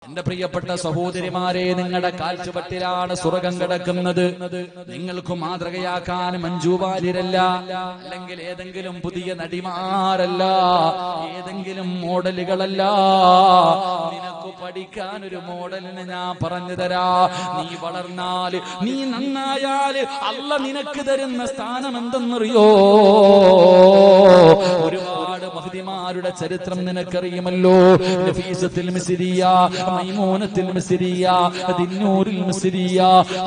എന്റെ പ്രിയപ്പെട്ട സഹോദരിമാരെ, നിങ്ങളുടെ കാൽച്ചുവട്ടിലാണ് സ്വർഗം കിടക്കുന്നത്. നിങ്ങൾക്ക് മാതൃകയാക്കാൻ മഞ്ജു വാര്യരല്ല, അല്ലെങ്കിൽ ഏതെങ്കിലും പുതിയ നടിമാരല്ല, ഏതെങ്കിലും മോഡലുകളല്ല. നിനക്ക് പഠിക്കാൻ ഒരു മോഡലിന് ഞാൻ പറഞ്ഞു തരാ. നീ വളർന്നാല്, നീ നന്നായാല് അല്ലാഹ് നിനക്ക് തരുന്ന സ്ഥാനം എന്തെന്നറിയോ? ഒരുപാട് മഹദിമാരുടെ ചരിത്രം നിനക്കറിയുമല്ലോ. നഫീസത്തുൽ മിസ്രിയ, മൈമൂനത്തുൽ മിസ്രിയ, ദിന്നൂറുൽ മിസ്രിയ.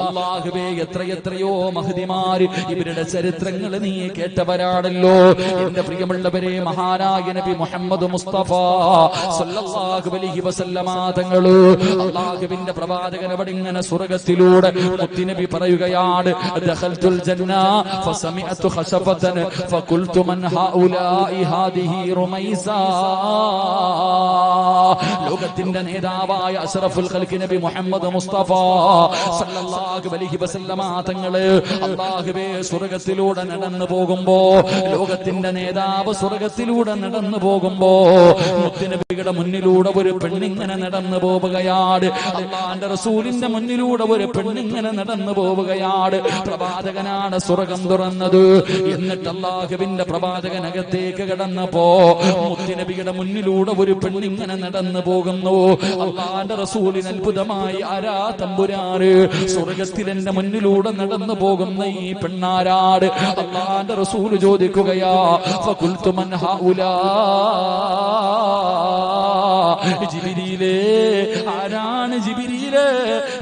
അല്ലാഹുവേ, എത്രയോ മഹദിമാർ, ഇവരുടെ ചരിത്രങ്ങൾ നീ കേട്ടവരാണല്ലോ. എന്റെ പ്രിയമുള്ളവരെ, മഹാനായ നബി മുഹമ്മദ് മുസ്തഫ സല്ലല്ലാഹു അലൈഹി വസല്ലമ തങ്ങള്, അല്ലാഹുവിന്റെ പ്രവാചകൻ അവിടെ ഇങ്ങനെ സ്വർഗ്ഗത്തിലൂടെ മുത്തുനബി പറയുകയാണ്, ദഖൽതുൽ ജന്ന ഫസമിഅതു ഖശഫതൻ ഫഖുൽതു മൻ ഹൗലാഇ ഹാദിഹി റുമൈസ. ലോകത്തിന്റെ നേതാവായ അഷ്റഫുൽ ഖൽഖ് നബി മുഹമ്മദ് മുസ്തഫ സല്ലല്ലാഹു അലൈഹി വസല്ലമ തങ്ങള് അല്ലാഹുവേ സ്വർഗ്ഗത്തിലൂടെ നടന്നു പോകുമ്പോ, ലോകത്തിന്റെ നേതാവ് സ്വർഗ്ഗത്തിലൂടെ നടന്നു പോകുമ്പോ, മുത്തുനബിയുടെ മുന്നിലൂടെ ഒരു പെണ്ണിങ്ങനെ നടന്നു പോവുകയാണ്. അല്ലാഹുവിന്റെ റസൂലിന്റെ മുന്നിലൂടെ ഒരു പെണ്ണിങ്ങനെ നടന്നു പോവുകയാണ്. പ്രവാചകനാണ് സ്വർഗ്ഗം തുറന്നത്. എന്നിട്ട് അല്ലാഹുവിന്റെ പ്രവാചകൻ അകത്തേക്ക് കടന്നപ്പോ മുത്തുനബിയുടെ മുന്നിലൂടെ ഒരു പെണ്ണിങ്ങനെ നടന്നു പോകുന്നു. അല്ലാഹുവിന്റെ റസൂലിന് അത്ഭുതമായി, ആരാ തമ്പുരാന്, സ്വർഗ്ഗത്തിൽ എന്റെ മുന്നിലൂടെ നടന്നു പോകുന്ന ഈ പെണ്ണാരാട്? അല്ലാഹുവിന്റെ റസൂൽ ചോദിക്കുകയാ, ഫഖുൽതു മൻ ഹൗലാ. ജിബ്രീലേ, ആരാണ് ജിബ്രീലേ?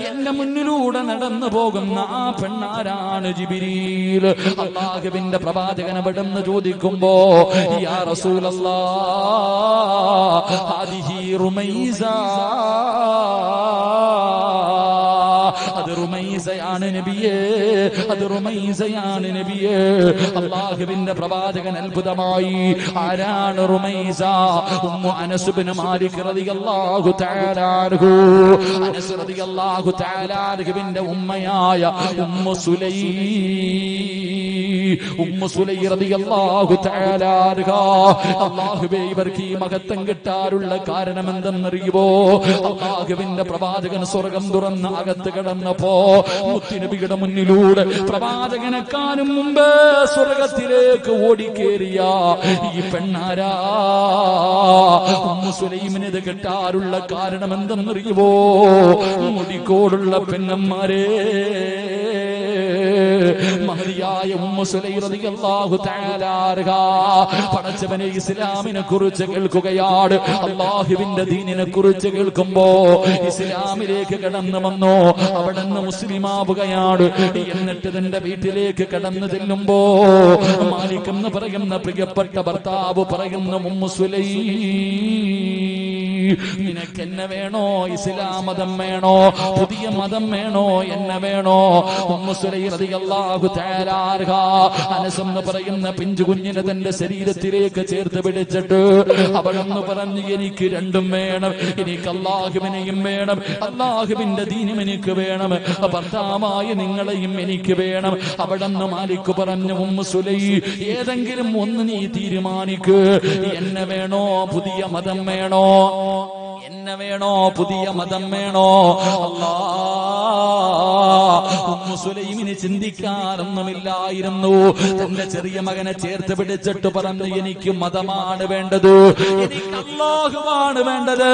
എന്റെ മുന്നിലൂടെ നടന്നു പോകുന്ന ആ പെണ്ണാരാണ് ജിബ്രീൽ? അല്ലാഹുവിന്റെ പ്രവാചകൻ അവിടെന്ന് ചോദിക്കുമ്പോ, യാ റസൂലല്ലാഹ് ഹാദിഹി റുമൈസ. അത് റുമൈസയാണ് നബിയേ, അത് റുമൈസയാണ് നബിയേ. അല്ലാഹുവിന്റെ പ്രവാചകൻ അത്ഭുതമായി, ആരാണ് റുമൈസ? ഉമ്മു അനസ് ഇബ്നു മാലിക് റളിയല്ലാഹു തആല അൻഹു. അനസ് റളിയല്ലാഹു തആല അൻഹുവിന്റെ ഉമ്മയായ ഉമ്മു സുലൈ റളിയല്ലാഹു തആല അൻഹ. അല്ലാഹുവേ, ഇവർക്ക് ഈ മഹത്വം കിട്ടാനുള്ള കാരണം എന്തെന്നറിയുമോ? അല്ലാഹുവിന്റെ പ്രവാചകൻ സ്വർഗ്ഗം തുറന്ന് അകത്ത് കടന്നപ്പോ മുത്തുനബിയുടെ മുന്നിലൂടെ പ്രവാചകനെക്കാളും മുമ്പ് സ്വർഗ്ഗത്തിലേക്ക് ഓടിക്കേറിയ ഈ പെണ്ണാരാ? ഉമ്മു സുലൈമിന് ഇത് കിട്ടാനുള്ള കാരണം എന്തെന്നറിയുമോ? മുടിക്കോടുള്ള പെണ്ണന്മാരെ, മഹദിയായ ഉമ്മു സുലൈം റളിയല്ലാഹു തആല അൻഹ പടച്ചവനെ ഇസ്ലാമിനെ കുറിച്ച് കേൾക്കുകയാണ്. അല്ലാഹുവിന്റെ ദീനിനെ കുറിച്ച് കേൾക്കുമ്പോ ഇസ്ലാമിലേക്ക് കടന്നു വന്നോ, അവിടെ നിന്ന് മുസ്ലിമാവുകയാണ്. എന്നിട്ട് തന്റെ വീട്ടിലേക്ക് കടന്നു ചെല്ലുമ്പോ മാലിക് എന്ന് പറയുന്ന പ്രിയപ്പെട്ട ഭർത്താവ് പറയുന്ന, ഉമ്മു സുലൈം, നിനക്ക് എന്നെ വേണോ? ഇസ്ലാം മതം വേണോ? പുതിയ മതം വേണോ? എന്നെ വേണോ? ഉമ്മു സുലൈം റളിയല്ലാഹു തആല അൻഹ അനസ് എന്ന് പറയുന്ന പിഞ്ചു കുഞ്ഞിനെ തന്റെ ശരീരത്തിലേക്ക് ചേർത്ത് പിടിച്ചിട്ട് അവളെന്ന് പറഞ്ഞു, എനിക്ക് രണ്ടും വേണം. എനിക്ക് അല്ലാഹുവിനെയും വേണം, അല്ലാഹുവിന്റെ ദീനും എനിക്ക് വേണം, ഭർത്താവായ നിങ്ങളെയും എനിക്ക് വേണം. അവിടെന്ന് മാലിക് പറഞ്ഞു, ഉമ്മു സുലൈം, ഏതെങ്കിലും ഒന്ന് നീ തീരുമാനിക്ക്. എന്നെ വേണോ? പുതിയ മതം വേണോ? എന്നെ വേണോ? പുതിയ മതം വേണോ? ഉമ്മു സുലൈമിന് ചിന്തിക്കാനൊന്നുമില്ലായിരുന്നു. തന്റെ ചെറിയ മകനെ ചേർത്ത് പിടിച്ചിട്ട് പറഞ്ഞു, എനിക്ക് മതമാണ് വേണ്ടത്, എനിക്ക് അല്ലാഹുവാണ് വേണ്ടത്,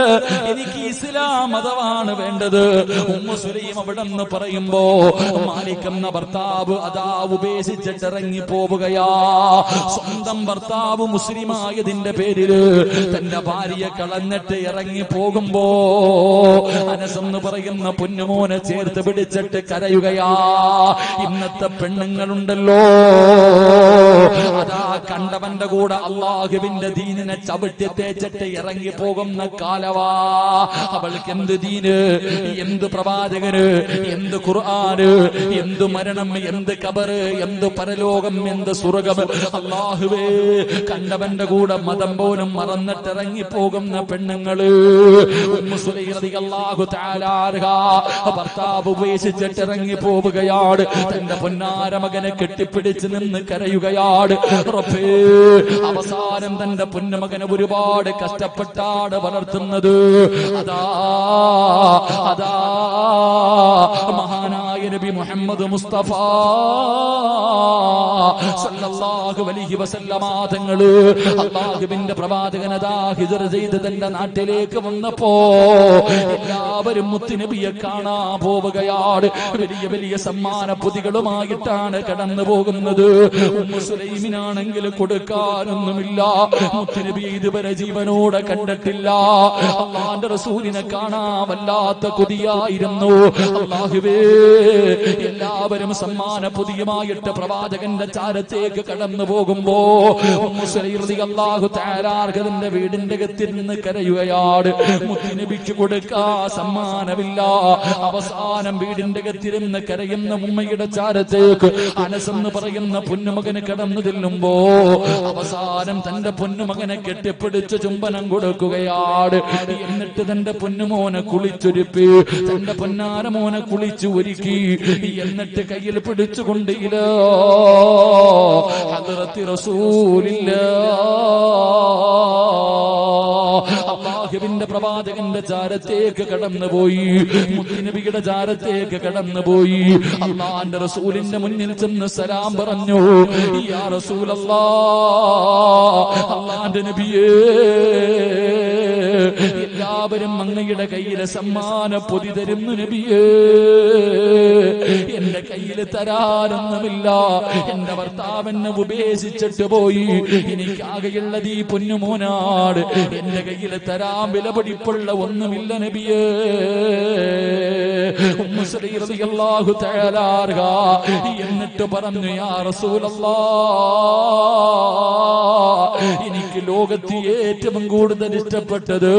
എനിക്ക് ഇസ്ലാം മതമാണ് വേണ്ടത്. ഉമ്മു സുലൈം അവിടെ നിന്ന് പറയുമ്പോ മാലിക് എന്ന ഭർത്താവ് അതാ ഉപേക്ഷിച്ചിട്ട് ഇറങ്ങി പോവുകയാ. സ്വന്തം ഭർത്താവ് മുസ്ലിമായതിന്റെ പേരില് തന്റെ ഭാര്യയെ കളഞ്ഞിട്ട് ഇറങ്ങി പോകുമ്പോ അനസ് എന്ന് പറയുന്ന പൊന്നുമോനെ ചേർത്ത് പിടിച്ചിട്ട് കരയുകയാ. ഇന്നത്തെ പെണ്ണുങ്ങളുണ്ടല്ലോ, അതാ കണ്ടവന്റെ കൂടെ അല്ലാഹുവിന്റെ ദീനിനെ ചവിട്ടി തേച്ചിട്ട് ഇറങ്ങി പോകുന്ന കാലവാ. അവൾക്ക് എന്ത് ദീന്, എന്ത് പ്രവാചകന്, എന്ത് ഖുർആന്, എന്ത് മരണം, എന്ത് ഖബറ്, എന്ത് പരലോകം, എന്ത് സ്വർഗ്ഗം. അല്ലാഹുവേ, കണ്ടവന്റെ കൂടെ മതം പോലും മറന്നിട്ട് ഇറങ്ങി പോകുന്ന പെണ്ണുങ്ങള്. ഉമ്മു സുലൈം റളിയല്ലാഹു തആല അൻഹ ഭർത്താവ് ഉപേക്ഷിച്ചിട്ട് ഇറങ്ങി പോവുകയാണ്. തന്റെ പൊന്നാര മകനെ കെട്ടിപ്പിടിച്ച് നിന്ന് കരയുകയാണ്. റബ്ബേ, അവസാനം തന്റെ പൊന്നുമകനെ ഒരുപാട് കഷ്ടപ്പെട്ടാണ് വളർത്തുന്നത്. അതാ അതാ മഹാനായ നബി മുഹമ്മദ് മുസ്തഫ സല്ലല്ലാഹു അലൈഹി വസല്ലമ തങ്ങള് അല്ലാഹുവിന്റെ പ്രവാചകനതാ ഹിജ്റ ചെയ്ത് തന്റെ നാട്ടിലേക്ക് വന്നപ്പോ എല്ലാവരും മുത്തുനബിയെ കാണാൻ പോവുകയാണ്. വലിയ വലിയ സമ്മാന പൊതികളുമായിട്ടാണ് കടന്നു പോകുന്നത്. ഉമ്മു സുലൈമിനാണെങ്കിൽ കൊടുക്കാനൊന്നുമില്ല. മുത്തുനബി ഇതുവരെ ജീവനോടെ കണ്ടിട്ടില്ല. അല്ലാഹുവിന്റെ റസൂലിനെ കാണാൻ വല്ലാത്ത കൊതിയായിരുന്നു. അല്ലാഹുവേ, എല്ലാവരും സമ്മാന പൊതിയുമായിട്ട് പ്രവാചകന്റെ ചാരത്തേക്ക് കടന്നു പോകുമ്പോ ഉമ്മു സുലൈം റളിയല്ലാഹു തആല അൻഹയുടെ വീടിന്റെ അകത്തിൽ നിന്ന് കരയുകയാണ്. മുത്തുനബിക്ക് കൊടുക്കാൻ സമ്മാനമില്ല. അവസാനം വീടിന്റെ അകത്തിൽ നിന്ന് കരയുന്ന ഉമ്മയുടെ ചാരത്തേക്ക് അനസ് എന്ന് പറയുന്ന പൊന്നുമകന് കടന്നു ചെല്ലുമ്പോ അവസാനം തന്റെ പൊന്നുമകനെ കെട്ടിപ്പിടിച്ച് ചുംബനം കൊടുക്കുകയാണ്. എന്നിട്ട് തന്റെ പൊന്നുമോനെ കുളിച്ചൊരുപ്പി, തന്റെ പൊന്നാര മോനെ കുളിച്ചു ഒരുക്കി, എന്നിട്ട് കയ്യിൽ പിടിച്ചുകൊണ്ട് ഇലാ ഹദ്റത്തി റസൂലില്ലാഹ് അല്ലാഹുവിന്റെ പ്രവാചകന്റെ ചാരത്തേക്ക് കടന്നുപോയി. മുത്തുനബിയുടെ ചാരത്തേക്ക് കടന്നുപോയി. അല്ലാഹുവിന്റെ റസൂലിന്റെ മുന്നിൽ ചെന്ന് സലാം പറഞ്ഞു. യാ റസൂലല്ലാഹ്, അല്ലാഹുവിന്റെ നബിയേ, എല്ലാവരും അങ്ങയുടെ കയ്യിലെ സമ്മാന പൊതി തരുന്നു നബിയേ. എന്റെ കയ്യിൽ തരാനൊന്നുമില്ല. എന്റെ ഭർത്താവെന്നെ ഉപേക്ഷിച്ചിട്ട് പോയി. എനിക്കാകെയുള്ളത് ഈ പൊന്നുമോനാട്. എന്റെ കയ്യിൽ തരാൻ വിലപിടിപ്പുള്ള ഒന്നുമില്ല നബിയേ. ഉമ്മു സുലൈം റളിയല്ലാഹു തആല അൻഹ എന്നിട്ട് പറഞ്ഞു, യാ റസൂലല്ലാഹ്, എനിക്ക് ലോകത്ത് ഏറ്റവും കൂടുതൽ ഇഷ്ടപ്പെട്ടത്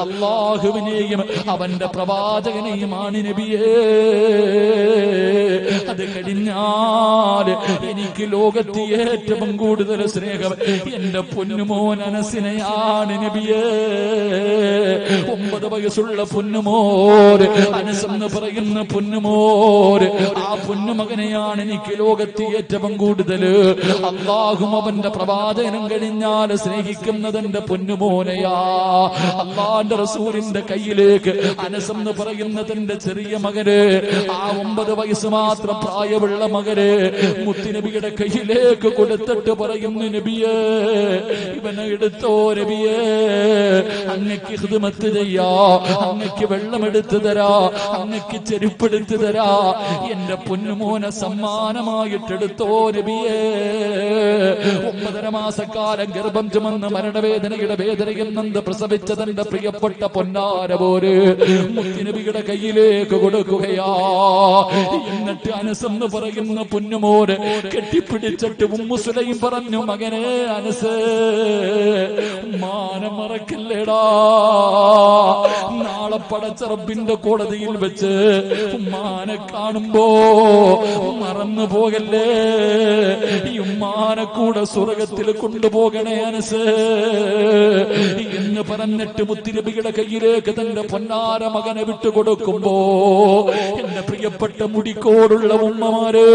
അല്ലാഹുവിനെയും അവന്റെ പ്രവാചകനെയുമാണ് നബിയേ. അത് കഴിഞ്ഞാൽ എനിക്ക് ലോകത്ത് ഏറ്റവും കൂടുതൽ സ്നേഹം എന്റെ പൊന്നുമോൻ അനസിനെയാണ് നബിയേ. 9 വയസ്സുള്ള പൊന്നുമോര്, അനസ് എന്ന് പറയുന്ന പൊന്നുമോര്, ആ പൊന്നുമകനെയാണ് എനിക്ക് ലോകത്ത് ഏറ്റവും കൂടുതൽ. അല്ലാഹും അവന്റെ പ്രവാചകനും കഴിഞ്ഞാൽ സ്നേഹിക്കുന്നത് എന്റെ പൊന്നുമോനെയാ. അല്ലാഹുവിന്റെ റസൂലിന്റെ കയ്യിലേക്ക് അനസ് എന്ന് പറയുന്ന തന്റെ ചെറിയ മകന്, ആ 9 വയസ്സ് മാത്രം പ്രായമുള്ള മകന് മുത്തുനബിയുടെ കയ്യിലേക്ക് കൊടുത്തിട്ട് പറയുന്നു, നബിയേ, ഇവനെ എടുത്തോ നബിയേ, അങ്ങക്ക് ഖിദ്മത്ത് ചെയ്യാ, അങ്ങക്ക് വെള്ളം എടുത്തു തരാ, അങ്ങക്ക് ചെരുപ്പെടുത്തു തരാ, എന്റെ പൊന്നുമോനെ സമ്മാനമായിട്ടെടുത്തോ നബിയേ. 9.5 മാസക്കാലം ഗർഭം ചുമന്ന് മരണവേദനയുടെ വേദനയിൽ നിന്ന് പ്രസവിച്ച തന്റെ പ്രിയപ്പെട്ട പൊന്നാര പോര് മുത്തുനബിയുടെ കയ്യിലേക്ക് കൊടുക്കുകയാ. എന്നിട്ട് അനസ് എന്ന് പറയുന്ന പൊന്നുമോര് കെട്ടിപ്പിടിച്ചിട്ട് ഉമ്മു സുലൈം പറഞ്ഞു, മകനെ അനസ്, ഉമ്മാനെ മറക്കല്ലേടാ. നാളെ പടച്ച റബ്ബിന്റെ കോടതിയിൽ വെച്ച് ഉമ്മാനെ കാണുമ്പോ മറന്നു പോകല്ലേ. ഈ ഉമ്മാനെ കൂടെ സ്വർഗത്തിൽ കൊണ്ടുപോകണേ അനസ് എന്ന് പറഞ്ഞിട്ട് മുത്തുനബിയുടെ കയ്യിലേക്ക് തന്റെ പൊന്നാര മകനെ വിട്ടുകൊടുക്കുമ്പോ എന്റെ പ്രിയപ്പെട്ട മുടിക്കോടുള്ള ഉമ്മമാര്,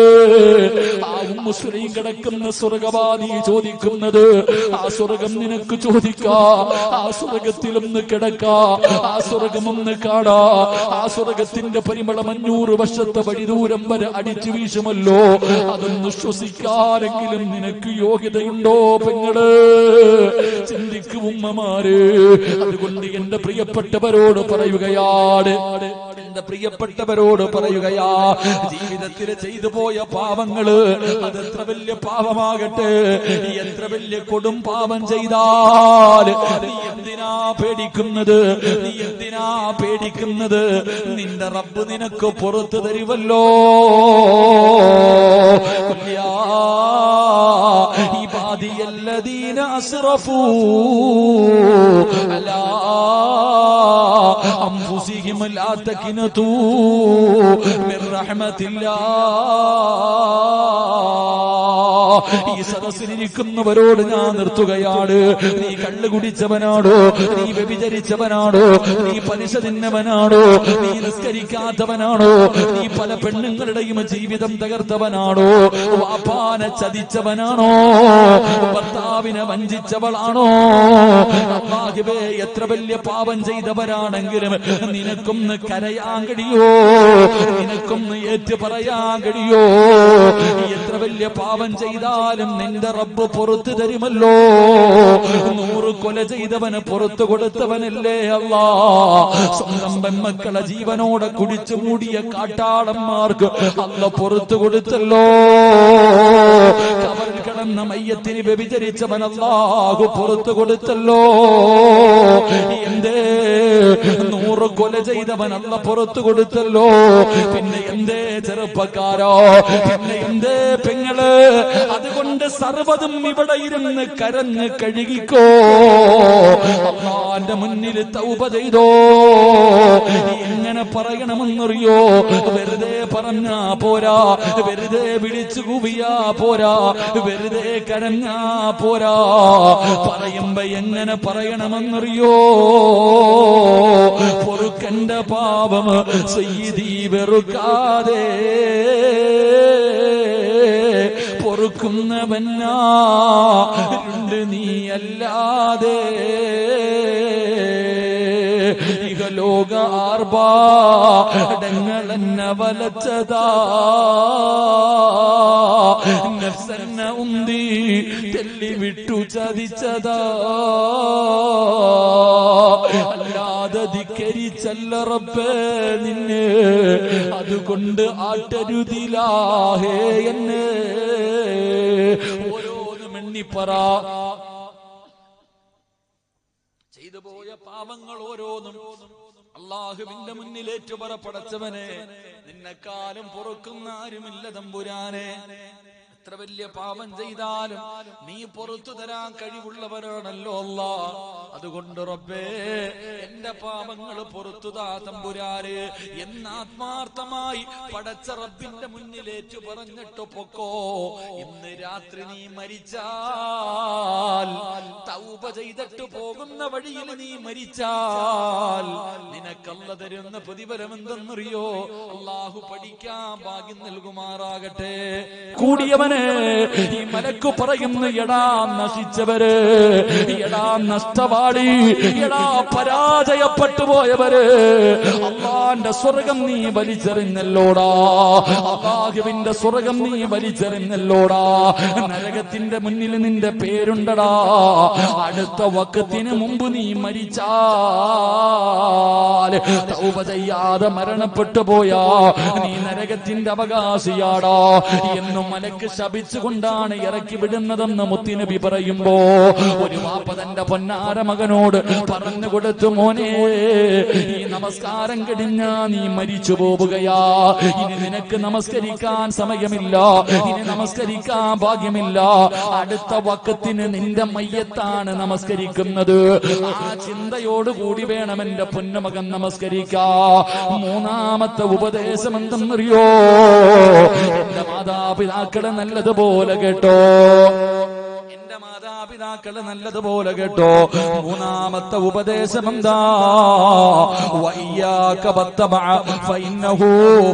ആ ഉമ്മു സുലൈം കിടക്കുന്ന സ്വർഗവാദി ചോദിക്കുന്നത്, ആ സ്വർഗം നിനക്ക് ചോദിക്കാ, ആ സ്വർഗത്തിലൊന്ന് കിടക്കാ, ആ സ്വർഗമൊന്ന് കാണാ, ആ സ്വർഗത്തിന്റെ പരിമളം 500 വർഷത്തെ വഴിദൂരം വരെ അടിച്ചു വീശുമല്ലോ, അതൊന്ന് ശ്വസിക്കാനെങ്കിലും നിനക്ക് യോഗ്യതയുണ്ടോ പെങ്ങള്? ചിന്തിക്കും ഉമ്മമാര്. അതുകൊണ്ട് എന്റെ പ്രിയപ്പെട്ടവരോട് പറയുകയാണ്, എന്റെ പ്രിയപ്പെട്ടവരോട് പറയുകയാ, ജീവിതത്തിൽ ചെയ്തു പോയ പാവങ്ങള് അതെത്ര വലിയ പാവമാകട്ടെ, എത്ര വലിയ കൊടും പാവം ചെയ്താൽ നീ എന്തിനാ പേടിക്കുന്നത്? നീ എന്തിനാ പേടിക്കുന്നത്? നിന്റെ റബ്ബ് നിനക്ക് പുറത്തു തരുവല്ലോ. ഇബാദിയല്ലദീന അസ്റഫൂ അലാ അൻഫുസിഹിം ലാ തഖ്നതൂ മിർ റഹ്മത്തില്ലാഹ്. ഈ സദസ്സിലിരിക്കുന്നവരോട് ഞാൻ നിർത്തുകയാണ്. നീ കള്ളു കുടിച്ചവനാണോ, നീ വ്യഭിചരിച്ചവനാണോ, നീ പലിശ തിന്നവനാണോ, നീ നിസ്കരിക്കാത്തവനാണോ, നീ പല പെണ്ണുങ്ങളുടെയും ജീവിതം തകർത്തവനാണോ, വാപ്പാനെ ചതിച്ചവനാണോ, ഭർത്താവിനെ വഞ്ചിച്ചവളാണോ, അല്ലാഹുവേ എത്ര വലിയ പാപം ചെയ്തവരാണെങ്കിലും നിനക്കൊന്ന് കരയാൻ കഴിയോ, നിനക്കൊന്ന് ഏറ്റു പറയാൻ കഴിയോ? എത്ര വലിയ പാപം ചെയ്താലും നിന്റെ റബ്ബ് പുറത്തു തരുമല്ലോ. 100 കൊല ചെയ്തവന് പുറത്തു കൊടുത്തവനല്ലേ അല്ലാ. സ്വന്തം പെൺമക്കളെ ജീവനോടെ കുടിച്ചു മൂടിയ കാട്ടാളന്മാർക്ക് അല്ല പുറത്തു കൊടുത്തല്ലോ. കബറിൽ കിടന്ന മയ്യത്തിന് വ്യഭിചരിച്ചവൻ അല്ലാഹു പുറത്തു കൊടുത്തല്ലോ. എന്തേ 100 കൊല ചെയ്തവൻ അല്ല പുറത്തു കൊടുത്തല്ലോ. പിന്നെ എന്തേ ചെറുപ്പക്കാരോ, പിന്നെ എന്തേ പെങ്ങള്? അതുകൊണ്ട് സർവ്വതും ഇവിടെ ഇരുന്ന് കരഞ്ഞ് കഴുകിക്കോ. അല്ലാഹുവിന്റെ മുന്നിൽ തൗബ ചെയ്തോ. എങ്ങനെ പറയണമെന്നറിയോ? വെറുതെ പറഞ്ഞാ പോരാ, വെറുതെ വിളിച്ചു കൂവിയാ പോരാ, വെറുതെ കരഞ്ഞാ പോരാ. പറയുമ്പോ എങ്ങനെ പറയണമെന്നറിയോ? പൊറുക്കന്റെ പാപം സയ്യിദി വെറുക്കാതെ പൊറുക്കുന്നവനാരുണ്ട് നീയല്ലാതെ. ഇഹലോക ആർഭാടങ്ങളെന്നെ വലച്ചതാ, നഫ്സെന്നെ ഉന്തി തെല്ലി വിട്ടു ചതിച്ചതാ. അല്ലാതെ ധിക്കരിച്ചല്ല റബ്ബേ നിന്നെ, അതുകൊണ്ട് ആട്ടരുതിലാഹേ എന്നെ. ഓരോന്നും എണ്ണിപ്പറ. ചെയ്തു പോയ പാപങ്ങൾ ഓരോന്നും അല്ലാഹുവിന്റെ മുന്നിൽ ഏറ്റുപറ. പടച്ചവനെ, നിന്നെക്കാലം പൊറുക്കുന്ന ആരുമില്ല തമ്പുരാനെ. എത്ര വലിയ പാപം ചെയ്താലും നീ പുറത്തു തരാൻ കഴിവുള്ളവരാണല്ലോ അല്ലാ. അതുകൊണ്ട് റബ്ബേ എന്റെ പാപങ്ങൾ പുറത്തു താ തമ്പുരാനെ എന്ന് ആത്മാർത്ഥമായി പടച്ച റബ്ബിന്റെ മുന്നിലേറ്റു പറഞ്ഞിട്ട് പൊക്കോ. ഇന്ന് രാത്രി നീ മരിച്ചാൽ, തൗബ ചെയ്തിട്ട് പോകുന്ന വഴിയിൽ നീ മരിച്ചാൽ നിനക്കല്ല തരുന്ന പ്രതിഫലം എന്തെന്നറിയോ? അല്ലാഹു പഠിക്കാൻ ഭാഗ്യം നൽകുമാറാകട്ടെ. കൂടിയവൻ ഈ മലക്കു പറയുന്നു, എടാ നശിച്ചവര്, എടാ നഷ്ടവാടി, എടാ പരാജയപ്പെട്ടു പോയവര്, അല്ലാഹുവിന്റെ സ്വർഗം നീ വലിച്ചെറിഞ്ഞല്ലോടാ, അല്ലാഹുവിന്റെ സ്വർഗം നീ വലിച്ചെറിഞ്ഞല്ലോടാ. നരകത്തിന്റെ മുന്നിൽ നിന്റെ പേരുണ്ടടാ. അടുത്ത വഖത്തിന് മുമ്പ് നീ മരിച്ചാൽ, തൗബ ചെയ്യാതെ മരണപ്പെട്ടു പോയാ നീ നരകത്തിന്റെ അവകാശിയാടാ എന്നും മലക്ക് ശപിച്ചുകൊണ്ടാണ് ഇറക്കി വിടുന്നതെന്ന് മുത്തുനബി പറയുമ്പോ ഒരു വാപ്പ തന്റെ പൊന്നാര മകനോട് പറഞ്ഞു കൊടുത്തു, മോനെ ഈ നമസ്കാരം കഴിഞ്ഞാ നീ മരിച്ചു പോവുകയാ. ഇനി നിനക്ക് നമസ്കരിക്കാൻ സമയമില്ല, ഇനി നമസ്കരിക്കാൻ ഭാഗ്യമില്ല. അടുത്ത വഖത്തിന് നിന്റെ മയ്യത്താണ് നമസ്കരിക്കുന്നത്. ആ ചിന്തയോടുകൂടി വേണം എന്റെ പൊന്നുമകൻ നമസ്കരിക്കാ. മൂന്നാമത്തെ ഉപദേശം എന്തെന്നറിയോ? എന്റെ മാതാപിതാക്കളെ നല്ലതുപോലെ കേട്ടോ, എന്റെ മാതാപിതാക്കളെ നല്ലതുപോലെ കേട്ടോ. മൂന്നാമത്തെ ഉപദേശം എന്താ? വയ്യാക വത്തബഅ ഫഇന്നഹു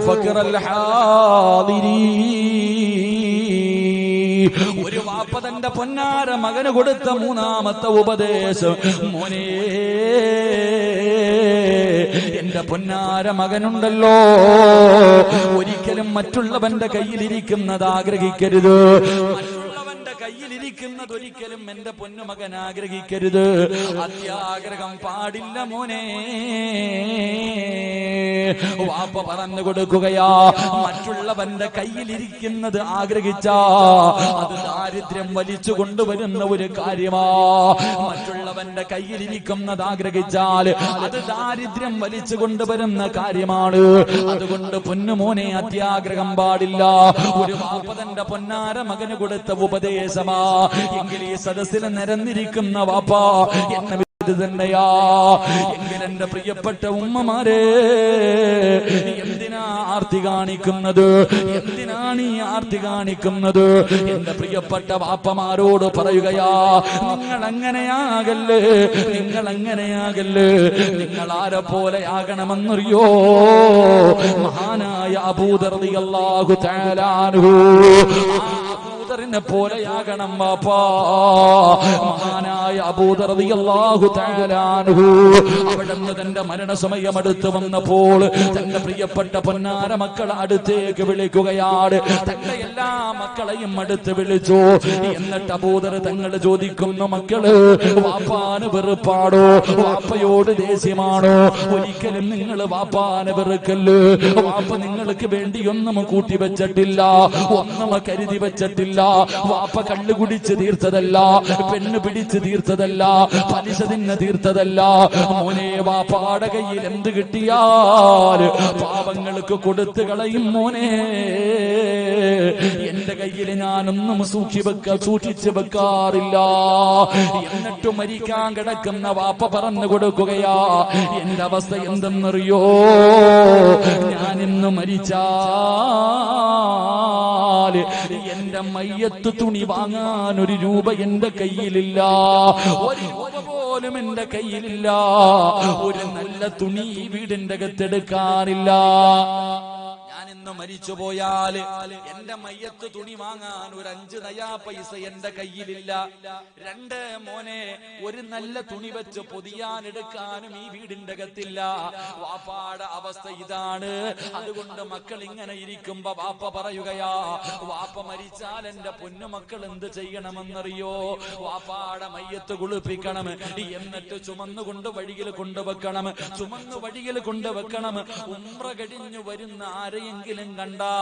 ഫഖറൽ ഹാദിരീൻ. ഒരു വാപ്പ തന്റെ പൊന്നാര മകന് കൊടുത്ത മൂന്നാമത്തെ ഉപദേശം, മോനെ എന്റെ പൊന്നാര മകനുണ്ടല്ലോ, ഒരിക്കലും മറ്റുള്ളവന്റെ കയ്യിലിരിക്കുന്നത് ആഗ്രഹിക്കരുത്. മറ്റുള്ളവന്റെ കയ്യിലിരിക്കുന്നത് ഒരിക്കലും എന്റെ പൊന്നുമകൻ ആഗ്രഹിക്കരുത്. അത്യാഗ്രഹം പാടില്ല മോനെ. വാപ്പ പറഞ്ഞു കൊടുക്കുകയാ, മറ്റുള്ളവന്റെ കയ്യിലിരിക്കുന്നത് ആഗ്രഹിച്ചാ അത് ദാരിദ്ര്യം വലിച്ചു കൊണ്ടുവരുന്ന ഒരു കാര്യമാ. മറ്റുള്ളവന്റെ കയ്യിലിരിക്കുന്നത് ആഗ്രഹിച്ചാൽ അത് ദാരിദ്ര്യം വലിച്ചു കൊണ്ടുവരുന്ന കാര്യമാണ്. അതുകൊണ്ട് പൊന്നുമോനെ അത്യാഗ്രഹം പാടില്ല. ഒരു വാപ്പ തന്റെ പൊന്നാര മകന് കൊടുത്ത ഉപദേശമാ. എങ്കിൽ ഈ സദസ്സിൽ നിരന്നിരിക്കുന്ന വാപ്പ എന്നെ തന്നെയാ. എങ്കിൽ എന്റെ പ്രിയപ്പെട്ട ഉമ്മമാരെ, എന്തിനാ ആർത്തി കാണിക്കുന്നത്? എന്തിനാണ് ഈ ആർത്തി കാണിക്കുന്നത്? എന്റെ പ്രിയപ്പെട്ട വാപ്പമാരോട് പറയുകയാ, നിങ്ങൾ അങ്ങനെയാകല്ലേ, നിങ്ങൾ അങ്ങനെയാകല്ലേ. നിങ്ങൾ ആരെ പോലെ ആകണമെന്നറിയോ? മഹാനായ അബൂദർ റളിയല്ലാഹു തആല അൻഹു അബൂദറിനെ പോലെയാകണം വാപ്പാ. മഹാനായ അബൂദർ റളിയല്ലാഹു തആല അൻഹു അവിടുന്ന് തന്റെ മരണസമയം അടുത്ത് വന്നപ്പോൾ തന്റെ പ്രിയപ്പെട്ട പൊന്നാര മക്കളെ അടുത്തേക്ക് വിളിക്കുകയാണ്. തന്റെ എല്ലാ മക്കളെയും അടുത്ത് വിളിച്ചു. എന്നിട്ട് അബൂദർ തങ്ങൾ ചോദിക്കുന്നു, മക്കള് വാപ്പാന് വെറുപ്പാടോ, വാപ്പയോട് ദേഷ്യമാണോ? ഒരിക്കലും നിങ്ങൾ വാപ്പാനെ വെറുക്കല്ല്. വാപ്പ നിങ്ങൾക്ക് വേണ്ടി ഒന്നും കൂട്ടി വെച്ചിട്ടില്ല, ഒന്നും കരുതി വെച്ചിട്ടില്ല. വാപ്പ കള്ളു കുടിച്ച് തീർത്തതല്ല, പെണ്ണ് പിടിച്ച് തീർത്തതല്ല, പലിശ തിന്ന് തീർത്തതല്ല. മോനെ, വാപ്പാടെ കയ്യിൽ എന്ത് കിട്ടിയാൽ പാവങ്ങൾക്ക് കൊടുത്തു കളയും മോനെ. എന്റെ കയ്യിൽ ഞാനൊന്നും സൂക്ഷിച്ചു വെക്കാറില്ല. എന്നിട്ട് മരിക്കാൻ കിടക്കുന്ന വാപ്പ പറഞ്ഞു കൊടുക്കുകയാ, എന്റെ അവസ്ഥ എന്തെന്നറിയോ? ഞാൻ ഇന്ന് മരിച്ചാൽ എന്റെ മയ്യത്ത് തുണി വാങ്ങാൻ ഒരു രൂപ എന്റെ കയ്യിലില്ല, ഒരു രൂപ പോലും എന്റെ കയ്യിലില്ല. ഒരു നല്ല തുണി വീടിന്റെ അകത്തെടുക്കാറില്ല. ഞാൻ ഇന്ന് മരിച്ചു പോയാൽ എന്റെ മയ്യത്ത് തുണി വാങ്ങാൻ ഒരു 5 നയാ പൈസ എന്റെ കയ്യിലില്ല. 2 മോനെ, ഒരു നല്ല തുണി വെച്ച് പൊതിയാൻ എടുക്കാനും ഈ വീടിന്റെ അകത്തില്ല. വാപ്പാടെ അവസ്ഥ ഇതാണ്. അതുകൊണ്ട് മക്കൾ ഇങ്ങനെ ഇരിക്കുമ്പോ വാപ്പ പറയുകയാ, വാപ്പ മരിച്ചാൽ എന്റെ പൊന്നുമക്കൾ എന്ത് ചെയ്യണമെന്നറിയോ? വാപ്പാടെ മയ്യത്ത് കുളിപ്പിക്കണം, എന്നിട്ട് ചുമന്നുകൊണ്ട് വഴിയിൽ കൊണ്ടുവെക്കണം, ചുമന്ന് വഴിയിൽ കൊണ്ടുവെക്കണം. ഉംറ കഴിഞ്ഞു വരുന്ന ആരെയെങ്കിലും കണ്ടാ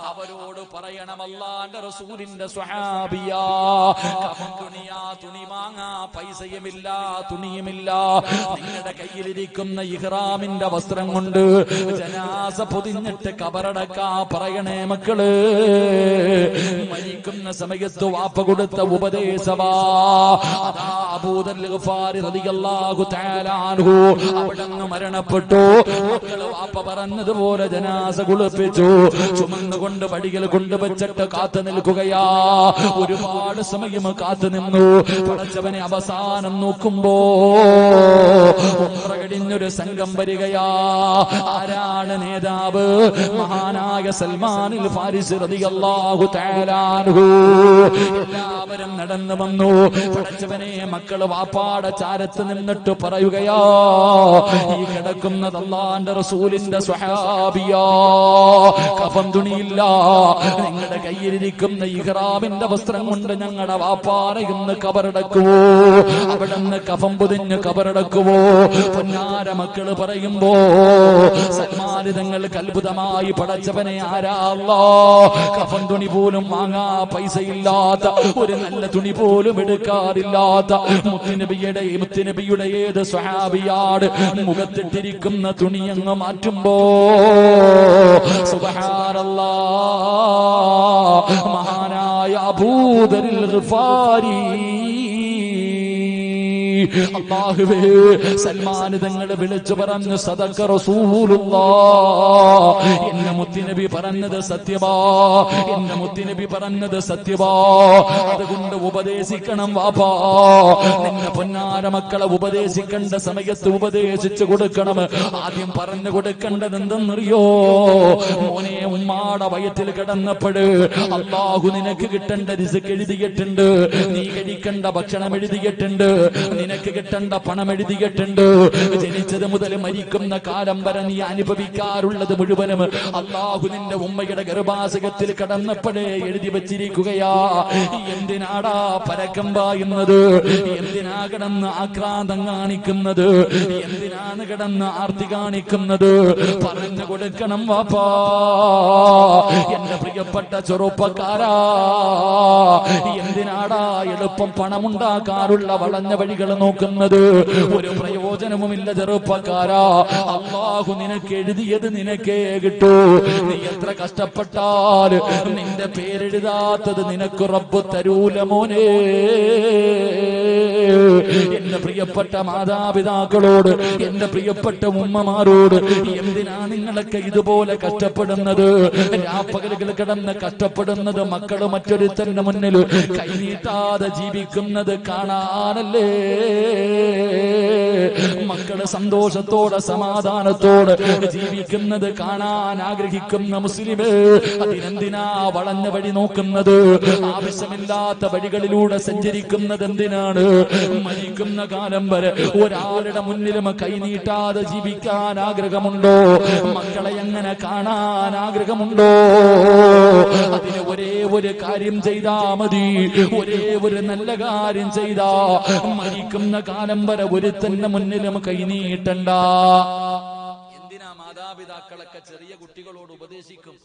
അവരോട് പറയണം, അല്ലാഹുവിന്റെ റസൂലിന്റെ സ്വഹാബിയാ, കഫൻ തുണിയാ, തുണി വാങ്ങാ പൈസയുമില്ല, തുണിയുമില്ല. നിങ്ങളുടെ കയ്യിലിരിക്കുന്ന ഇഹ്റാമിന്റെ വസ്ത്രം കൊണ്ട് ജനാസ പൊതിഞ്ഞിട്ട് കബറടക്കാ പറയണേ മക്കള്. മരിക്കുന്ന സമയത്ത് വാപ്പ കൊടുത്ത ഉപദേശവാ. അതാ അബൂദർ ഗഫാരി റളിയല്ലാഹു തആല അൻഹു അവിടുന്ന് മരണപ്പെട്ടു. മക്കള് വാപ്പ പറഞ്ഞതുപോലെ ജനാസ കുളിപ്പിച്ചു, ചുമന്നുകൊണ്ട് വടികൾ കൊണ്ടുവച്ചിട്ട് കാത്തു നിൽക്കുകയാ. ഒരുപാട് സമയം കാത്തു നിന്നു. പടച്ചവനെ അവസാനം നോക്കുമ്പോ കഴിഞ്ഞൊരു സംഘം വരികയാ. ആരാണ് നേതാവ്? മഹാനായ സൽമാനിൽ ഫാരിസി റളിയല്ലാഹു തആല അൻഹു. എല്ലാവരും നടന്നു വന്നു. പടച്ചവനെ, മക്കള് വാപ്പാടെ ചാരത്ത് നിന്നിട്ട് പറയുകയാ, ഈ കിടക്കുന്നത് അല്ലാഹുവിന്റെ റസൂലിന്റെ സ്വഹാബിയാ, കഫൻ തുണിയില്ല. നിങ്ങളുടെ കയ്യിലിരിക്കുന്ന ഇഹ്റാമിന്റെ വസ്ത്രം കൊണ്ട് ഞങ്ങളുടെ വാപ്പാനെ ഇന്ന് കബറടക്കുവോ? അവിടുന്ന് കഫൻ പൊതിഞ്ഞ് കബറടക്കുവോ? പൊന്നാര മക്കള് പറയുമ്പോ സൽമാന് തങ്ങൾക്ക് അത്ഭുതമായി, പടച്ചവനെ, ആരാ അല്ലാഹ് കഫൻ തുണി പോലും വാങ്ങാ പൈസയില്ലാത്ത, ഒരു നല്ല തുണി പോലും എടുക്കാറില്ലാത്ത മുത്തുനബിയുടെ ഏത് സ്വഹാബിയാണ് മുഖത്തിട്ടിരിക്കുന്ന തുണി അങ്ങ് മാറ്റുമ്പോ സുബ്ഹാനല്ലാഹ്, മഹാനായ അബൂദറിൽ ഗഫാരി അല്ലാഹുവേ, സൽമാൻ തങ്ങളെ വിളിച്ചു പറഞ്ഞു, സദഖ റസൂലുള്ളാഹ്. എന്റെ മുത്തുനബി പറഞ്ഞത് സത്യമാ, എന്റെ മുത്തുനബി പറഞ്ഞത് സത്യമാ. അതുകൊണ്ട് ഉപദേശിക്കണം വാപ്പാ. നിന്റെ പൊന്നാര മക്കളെ ഉപദേശിക്കേണ്ട സമയത്ത് ഉപദേശിച്ചു കൊടുക്കണം. ആദ്യം പറഞ്ഞു കൊടുക്കേണ്ടത് എന്തെന്നറിയോ? മോനെ, ഉമ്മാടെ വയറ്റിൽ കിടന്നപ്പോഴ് അല്ലാഹു നിനക്ക് കിട്ടേണ്ട റിസ്ക് എഴുതിയിട്ടുണ്ട്, നീ കഴിക്കേണ്ട ഭക്ഷണം എഴുതിയിട്ടുണ്ട്, നിനക്ക് കിട്ടേണ്ട പണം എഴുതിയിട്ടുണ്ട്. ജനിച്ചത് മുതൽ മരിക്കുന്ന കാലം വരെ നീ അനുഭവിക്കാറുള്ളത് മുഴുവനും അല്ലാഹു നിന്റെ ഉമ്മയുടെ ഗർഭാശയത്തിൽ കടന്നപ്പോഴേ എഴുതി വെച്ചിരിക്കുകയാ. എന്തിനാടാ പരക്കം പായുന്നത്? എന്തിനാ കിടന്ന് ആക്രാന്തം കാണിക്കുന്നത്? എന്തിനാണ് കിടന്ന് ആർത്തി കാണിക്കുന്നത്? പറഞ്ഞു കൊടുക്കണം വാപ്പാ. എന്റെ പ്രിയപ്പെട്ട ചെറുപ്പക്കാരാ, എന്തിനാടാ എളുപ്പം പണമുണ്ടാക്കാറുള്ള വളഞ്ഞ വഴികൾ നോക്കുന്നത്? ഒരു പ്രയോജനവുമില്ല ചെറുപ്പക്കാരാ. അല്ലാഹു നിനക്ക് എഴുതിയത് നിനക്കേ കിട്ടൂ. നീ എത്ര കഷ്ടപ്പെട്ടാൽ നിന്റെ പേരെഴുതാത്തത് നിനക്ക് റബ്ബ് തരൂല മോനെ. എന്റെ പ്രിയപ്പെട്ട മാതാപിതാക്കളോട്, എന്റെ പ്രിയപ്പെട്ട ഉമ്മമാരോട്, എന്തിനാ നിങ്ങളൊക്കെ ഇതുപോലെ കഷ്ടപ്പെടുന്നത്? രാപ്പകലുകൾ കിടന്ന് കഷ്ടപ്പെടുന്നത് മക്കള് മറ്റൊരുത്തന്റെ മുന്നിൽ കൈനീട്ടാതെ ജീവിക്കുന്നത് കാണാനല്ലേ? മക്കള് സന്തോഷത്തോടെ സമാധാനത്തോടെ ജീവിക്കുന്നത് കാണാൻ ആഗ്രഹിക്കുന്ന മുസ്ലിമേ, അതിനെന്തിനാ വളഞ്ഞ വഴി നോക്കുന്നത്? ആവശ്യമില്ലാത്ത വഴികളിലൂടെ സഞ്ചരിക്കുന്നത് എന്തിനാണ്? മരിക്കുന്ന കാലം വരെ ഒരാളുടെ മുന്നിലും കൈനീട്ടാതെ ജീവിക്കാൻ ആഗ്രഹമുണ്ടോ? മക്കളെ എങ്ങനെ കാണാൻ ആഗ്രഹമുണ്ടോ? അതിന് ഒരേ ഒരു കാര്യം ചെയ്താ മതി, ഒരേ ഒരു നല്ല കാര്യം ചെയ്താ മരിക്കുന്ന കാലം വരെ ഒരുത്തന്റെ മുന്നിലും കൈനീട്ടണ്ട. എന്തിനാ മാതാപിതാക്കളൊക്കെ ചെറിയ കുട്ടികളോട് ഉപദേശിക്കും,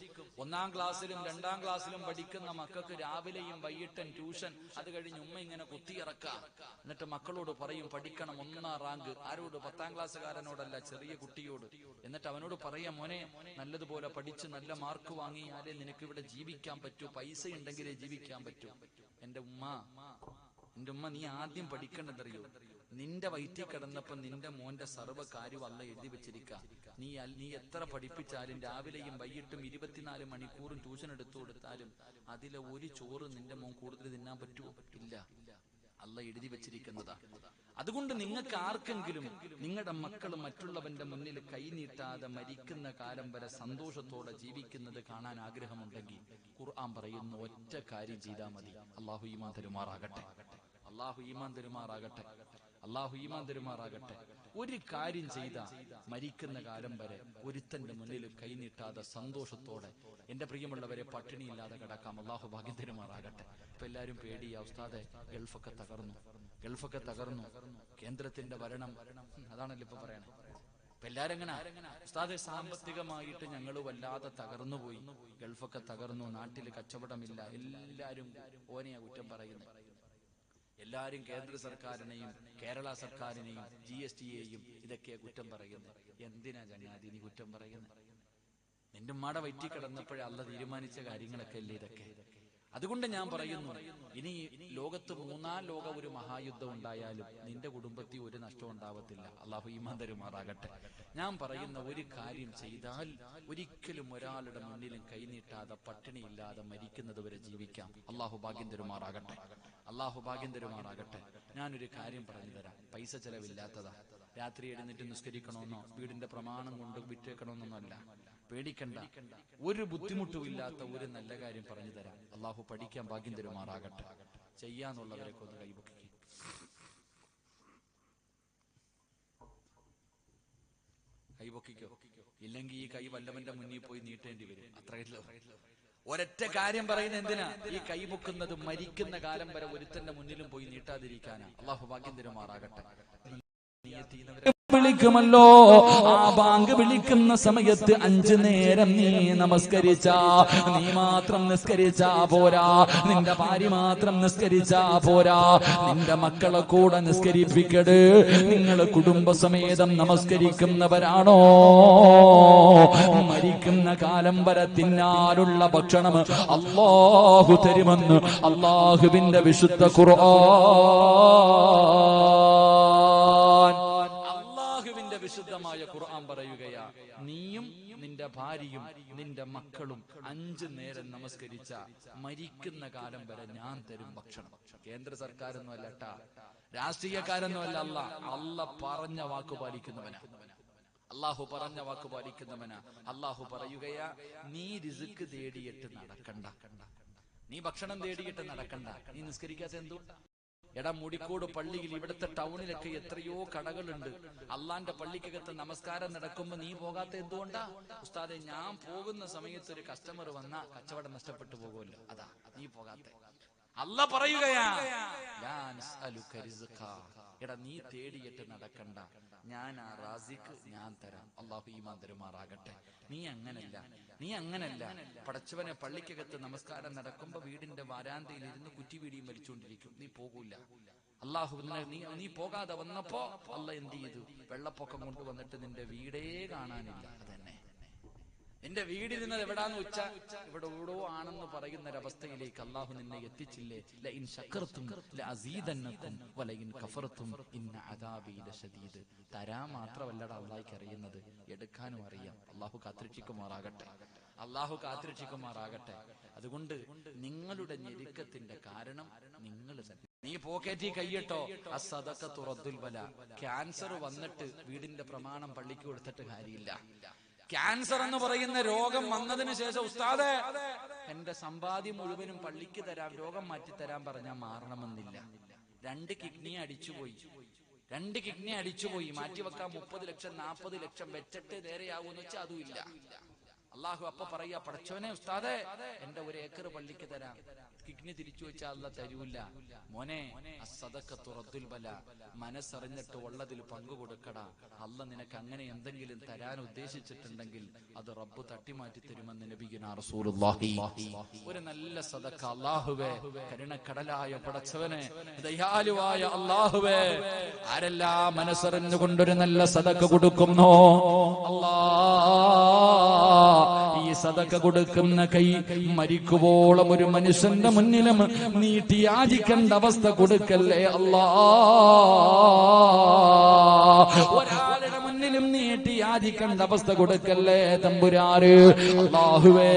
1-ാം ക്ലാസ്സിലും 2-ാം ക്ലാസ്സിലും പഠിക്കുന്ന മക്കൾക്ക് രാവിലെയും വൈകിട്ടും ട്യൂഷൻ, അത് കഴിഞ്ഞ് ഉമ്മ ഇങ്ങനെ കുത്തിയിറക്കാം. എന്നിട്ട് മക്കളോട് പറയും പഠിക്കണം, 1-ാം റാങ്ക്. ആരോട്? 10-ാം ക്ലാസ്സുകാരനോടല്ല, ചെറിയ കുട്ടിയോട്. എന്നിട്ട് അവനോട് പറയാം, മോനെ നല്ലതുപോലെ പഠിച്ച് നല്ല മാർക്ക് വാങ്ങിയാലേ നിനക്ക് ഇവിടെ ജീവിക്കാൻ പറ്റൂ, പൈസ ഉണ്ടെങ്കിലേ ജീവിക്കാൻ പറ്റൂ. എന്റെ ഉമ്മ നീ ആദ്യം പഠിക്കേണ്ടതറിയോ? നിന്റെ വയറ്റിൽ കിടന്നപ്പോ നിന്റെ മോന്റെ സർവ്വ കാര്യം അല്ല എഴുതി വെച്ചിരിക്ക. നീ എത്ര പഠിപ്പിച്ചാലും രാവിലെയും വൈകിട്ടും 24 മണിക്കൂറും ട്യൂഷൻ എടുത്തു കൊടുത്താലും അതിലെ ഒരു ചോറ് നിന്റെ മോൻ കൂടുതൽ തിന്നാൻ പറ്റുമോ? ഇല്ല. അല്ല എഴുതി വെച്ചിരിക്കുന്നതാ. അതുകൊണ്ട് നിങ്ങൾക്ക് ആർക്കെങ്കിലും നിങ്ങളുടെ മക്കൾ മറ്റുള്ളവന്റെ മുന്നിൽ കൈനീട്ടാതെ മരിക്കുന്ന കാലം വരെ സന്തോഷത്തോടെ ജീവിക്കുന്നത് കാണാൻ ആഗ്രഹമുണ്ടെങ്കിൽ ഖുർആൻ പറയുന്ന ഒറ്റ കാര്യം ചെയ്താൽ മതി. അള്ളാഹു ഈമാൻ തരുമാറാകട്ടെ, അള്ളാഹു ഈമാൻ തരുമാറാകട്ടെ, അള്ളാഹു ഈമാൻ തരുമാറാകട്ടെ. ഒരു കാര്യം ചെയ്ത മരിക്കുന്ന കാലം വരെ ഒരുത്തന്റെ മുന്നിൽ കൈനീട്ടാതെ സന്തോഷത്തോടെ എന്റെ പ്രിയമുള്ളവരെ പട്ടിണിയില്ലാതെ കിടക്കാം. അള്ളാഹു ഭാഗ്യം തരുമാറാകട്ടെ. ഇപ്പൊ എല്ലാരും പേടിയാ ഉസ്താദെ, ഗൾഫൊക്കെ തകർന്നു, കേന്ദ്രത്തിന്റെ ഭരണം അതാണല്ലോ ഇപ്പൊ പറയണേ. ഇപ്പൊ എല്ലാരും എങ്ങനെ ഉസ്താദെ, സാമ്പത്തികമായിട്ട് ഞങ്ങൾ വല്ലാതെ തകർന്നുപോയി, ഗൾഫൊക്കെ തകർന്നു, നാട്ടിൽ കച്ചവടമില്ല. എല്ലാരും ഓനെയാ കുറ്റം പറയുന്നത്. എല്ലാരും കേന്ദ്ര സർക്കാരിനെയും കേരള സർക്കാരിനെയും GSTയെയും ഇതൊക്കെയാ കുറ്റം പറയുന്നത്. എന്തിനാ ചങ്ങാതി നീ കുറ്റം പറയുന്നത്? നിന്റെ ഉമ്മാടെ വയറ്റിൽ കിടന്നപ്പോഴേ അള്ള തീരുമാനിച്ച കാര്യങ്ങളൊക്കെ അല്ലേ ഇതൊക്കെ. അതുകൊണ്ട് ഞാൻ പറയുന്നു, ഇനി ലോകത്ത് 3-ാം ലോക ഒരു മഹായുദ്ധം ഉണ്ടായാലും നിന്റെ കുടുംബത്തിൽ ഒരു നഷ്ടം ഉണ്ടാവത്തില്ല. അള്ളാഹു ഈമാൻ തരുമാറാകട്ടെ. ഞാൻ പറയുന്ന ഒരു കാര്യം ചെയ്താൽ ഒരിക്കലും ഒരാളുടെ മുന്നിലും കൈനീട്ടാതെ പട്ടിണിയില്ലാതെ മരിക്കുന്നത് വരെ ജീവിക്കാം. അള്ളാഹു ഭാഗ്യം തരുമാറാകട്ടെ, അള്ളാഹു ഭാഗ്യം തരുമാറാകട്ടെ. ഞാനൊരു കാര്യം പറഞ്ഞു തരാം, പൈസ ചെലവില്ലാത്തതാ. രാത്രി എഴുന്നേറ്റ് നിസ്കരിക്കണമെന്നോ വീടിന്റെ പ്രമാണം കൊണ്ട് വിറ്റേക്കണമെന്നൊന്നല്ല. പേടിക്കണ്ട, ഒരു ബുദ്ധിമുട്ടുമില്ലാത്ത ഒരു നല്ല കാര്യം പറഞ്ഞു തരാം. അള്ളാഹു പഠിക്കാൻ ഭാഗ്യം തരുമാറാകട്ടെ. ചെയ്യാന്നുള്ളവരൊക്കെ ഒന്ന് കൈപൊക്കിക്കോ, ഇല്ലെങ്കിൽ ഈ കൈ വല്ലവന്റെ മുന്നിൽ പോയി നീട്ടേണ്ടി വരും. അത്രയല്ലോ. ഒരൊറ്റ കാര്യം പറയുന്നത് എന്തിനാ? ഈ കൈ പൊക്കുന്നത് മരിക്കുന്ന കാലം വരെ ഒരുത്തന്റെ മുന്നിലും പോയി നീട്ടാതിരിക്കാനാ. അള്ളാഹു ഭാഗ്യം തരുമാറാകട്ടെ. വിളിക്കുമല്ലോ, ആ ബാങ്ക് വിളിക്കുന്ന സമയത്ത് 5 നേരം നീ നമസ്കരിച്ചാ, നീ മാത്രം നിസ്കരിച്ചാ പോരാ, നിന്റെ ഭാര്യ മാത്രം നിസ്കരിച്ചാ പോരാ, നിന്റെ മക്കളെ കൂടെ നിസ്കരിപ്പിക്കട്. നിങ്ങൾ കുടുംബസമേതം നമസ്കരിക്കുന്നവരാണോ? മരിക്കുന്ന കാലം വരെ തിന്നാനുള്ള ഭക്ഷണം അല്ലാഹു തരുമെന്ന് അല്ലാഹുവിന്റെ വിശുദ്ധ ഖുർആൻ. വിശുദ്ധമായ ഖുർആൻ പറയുകയാ, നീയും നിന്റെ ഭാര്യയും നിന്റെ മക്കളും 5 നേരം നമസ്കരിച്ച മരിക്കുന്ന കാലം വരെ ഞാൻ തരും ഭക്ഷണം. കേന്ദ്ര സർക്കാരൊന്നും അല്ലട്ടാ, രാഷ്ട്രീയക്കാരൊന്നും അല്ല. അല്ല പറഞ്ഞ വാക്ക് പാലിക്കുന്നവനാ, അള്ളാഹു പറഞ്ഞ വാക്ക് പാലിക്കുന്നവനാ. അള്ളാഹു പറയുകയാ, നീ റിസ്ക് തേടിയിട്ട് നടക്കണ്ട, നീ ഭക്ഷണം തേടിയിട്ട് നടക്കണ്ട. നീ നിസ്കരിക്കാത്ത എന്തുകൊണ്ടാ? എടാ, മുടിക്കോട് പള്ളിയിൽ ഇവിടുത്തെ ടൗണിലൊക്കെ എത്രയോ കടകളുണ്ട്. അള്ളാന്റെ പള്ളിക്കകത്ത് നമസ്കാരം നടക്കുമ്പോ നീ പോകാത്ത എന്തുകൊണ്ടാ? ഉസ്താദെ, ഞാൻ പോകുന്ന സമയത്ത് ഒരു കസ്റ്റമർ വന്നാ കച്ചവടം നഷ്ടപ്പെട്ടു പോകുമല്ലോ, അതാ നീ പോകാത്ത. അല്ല പറയുകയാ, എടാ നീ തേടിയിട്ട് നടക്കണ്ട, ഞാൻ ആ റാസിഖ് ഞാൻ തരാം. അള്ളാഹു ഈമാൻ തരുമാറാകട്ടെ. നീ അങ്ങനല്ല. പടച്ചവനെ പള്ളിക്കകത്ത് നമസ്കാരം നടക്കുമ്പോ വീടിന്റെ വരാന്തയിൽ ഇരുന്ന് കുറ്റിവീടിയും വലിച്ചുകൊണ്ടിരിക്കും, നീ പോകൂല. അള്ളാഹു നീ പോകാതെ വന്നപ്പോ അല്ല എന്ത് ചെയ്തു? വെള്ളപ്പൊക്കം കൊണ്ടുവന്നിട്ട് നിന്റെ വീടേ കാണാനില്ല. അതന്നെ നിന്റെ വീടിരുന്നത് എവിടാന്ന് വെച്ചാ ഇവിടെ എവിടോ ആണെന്ന് പറയുന്ന ഒരവസ്ഥയിലേക്ക് അള്ളാഹു നിന്നെ എത്തിച്ചില്ലേ. ലഇൻ ശകർതും ലഅസീദന്നകും വലഇൻ കഫർതും ഇന്ന അദാബി ലശദീദ്. തരാൻ മാത്രമല്ലടാ അള്ളാഹ്ക്ക് അറിയുന്നത്, എടുക്കാനും അറിയാം. അള്ളാഹു കാത്തിരക്ഷിക്കുമാറാകട്ടെ, അള്ളാഹു കാത്തിരക്ഷിക്കുമാറാകട്ടെ. അതുകൊണ്ട് നിങ്ങളുടെ ഞെരുക്കത്തിന്റെ കാരണം നിങ്ങൾ നീ പോക്കറ്റി കൈയിട്ടോ. അസ്സദഖത്തു റദ്ദുൽ ബല. ക്യാൻസർ വന്നിട്ട് വീടിന്റെ പ്രമാണം പള്ളിക്ക് കൊടുത്തിട്ട് കാര്യമില്ല. ക്യാൻസർ എന്ന് പറയുന്ന രോഗം വന്നതിന് ശേഷം ഉസ്താദേ എന്റെ സമ്പാദ്യം മുഴുവനും പള്ളിക്ക് തരാം, രോഗം മാറ്റിത്തരാൻ പറഞ്ഞാൽ മാറണമെന്നില്ല. 2 കിഡ്നി അടിച്ചുപോയി മാറ്റിവെക്കാൻ 30 ലക്ഷം 40 ലക്ഷം വെച്ചിട്ട് നേരെയാവൂന്ന് വെച്ചാൽ അതും ഇല്ല. അള്ളാഹു അപ്പൊ പറയാ, പടച്ചോനെ ഉസ്താദേ എന്റെ 1 ഏക്കർ പള്ളിക്ക് തരാം. കിഡ്നി തിരിച്ചു വെച്ചാൽ അല്ല തരൂല്ല. മോനെ അസ്സദഖത്തു റദ്ദുൽ ബല. മനസ്സറിഞ്ഞിട്ട് ഉള്ളതിൽ പങ്കു കൊടുക്കടാ. അല്ല നിനക്ക് അങ്ങനെ എന്തെങ്കിലും തരാൻ ഉദ്ദേശിച്ചിട്ടുണ്ടെങ്കിൽ അത് റബ്ബ് തട്ടിമാറ്റി തരുമെന്ന് നബിയുനാ റസൂലുള്ളാഹി. ഒരു നല്ല സദഖ. അല്ലാഹുവേ കരുണക്കടലായ പടച്ചവനെ, ദയാലുവായ അല്ലാഹുവേ, ആരെല്ലാം മനസ്സറിഞ്ഞുകൊണ്ടൊരു നല്ല സദഖ കൊടുക്കുന്നോ അല്ലാഹ്, ഈ സദഖ കൊടുക്കുന്ന കൈ മരിക്കുവോളം ഒരു മനുഷ്യന്റെ മുന്നിലും നീട്ടി യാചിക്കേണ്ട അവസ്ഥ കൊടുക്കല്ലേ അല്ലാഹ്. ഒരാളുടെ മുന്നിലും നീട്ടി യാചിക്കേണ്ട അവസ്ഥ കൊടുക്കല്ലേ തമ്പുരാന്. അല്ലാഹുവേ,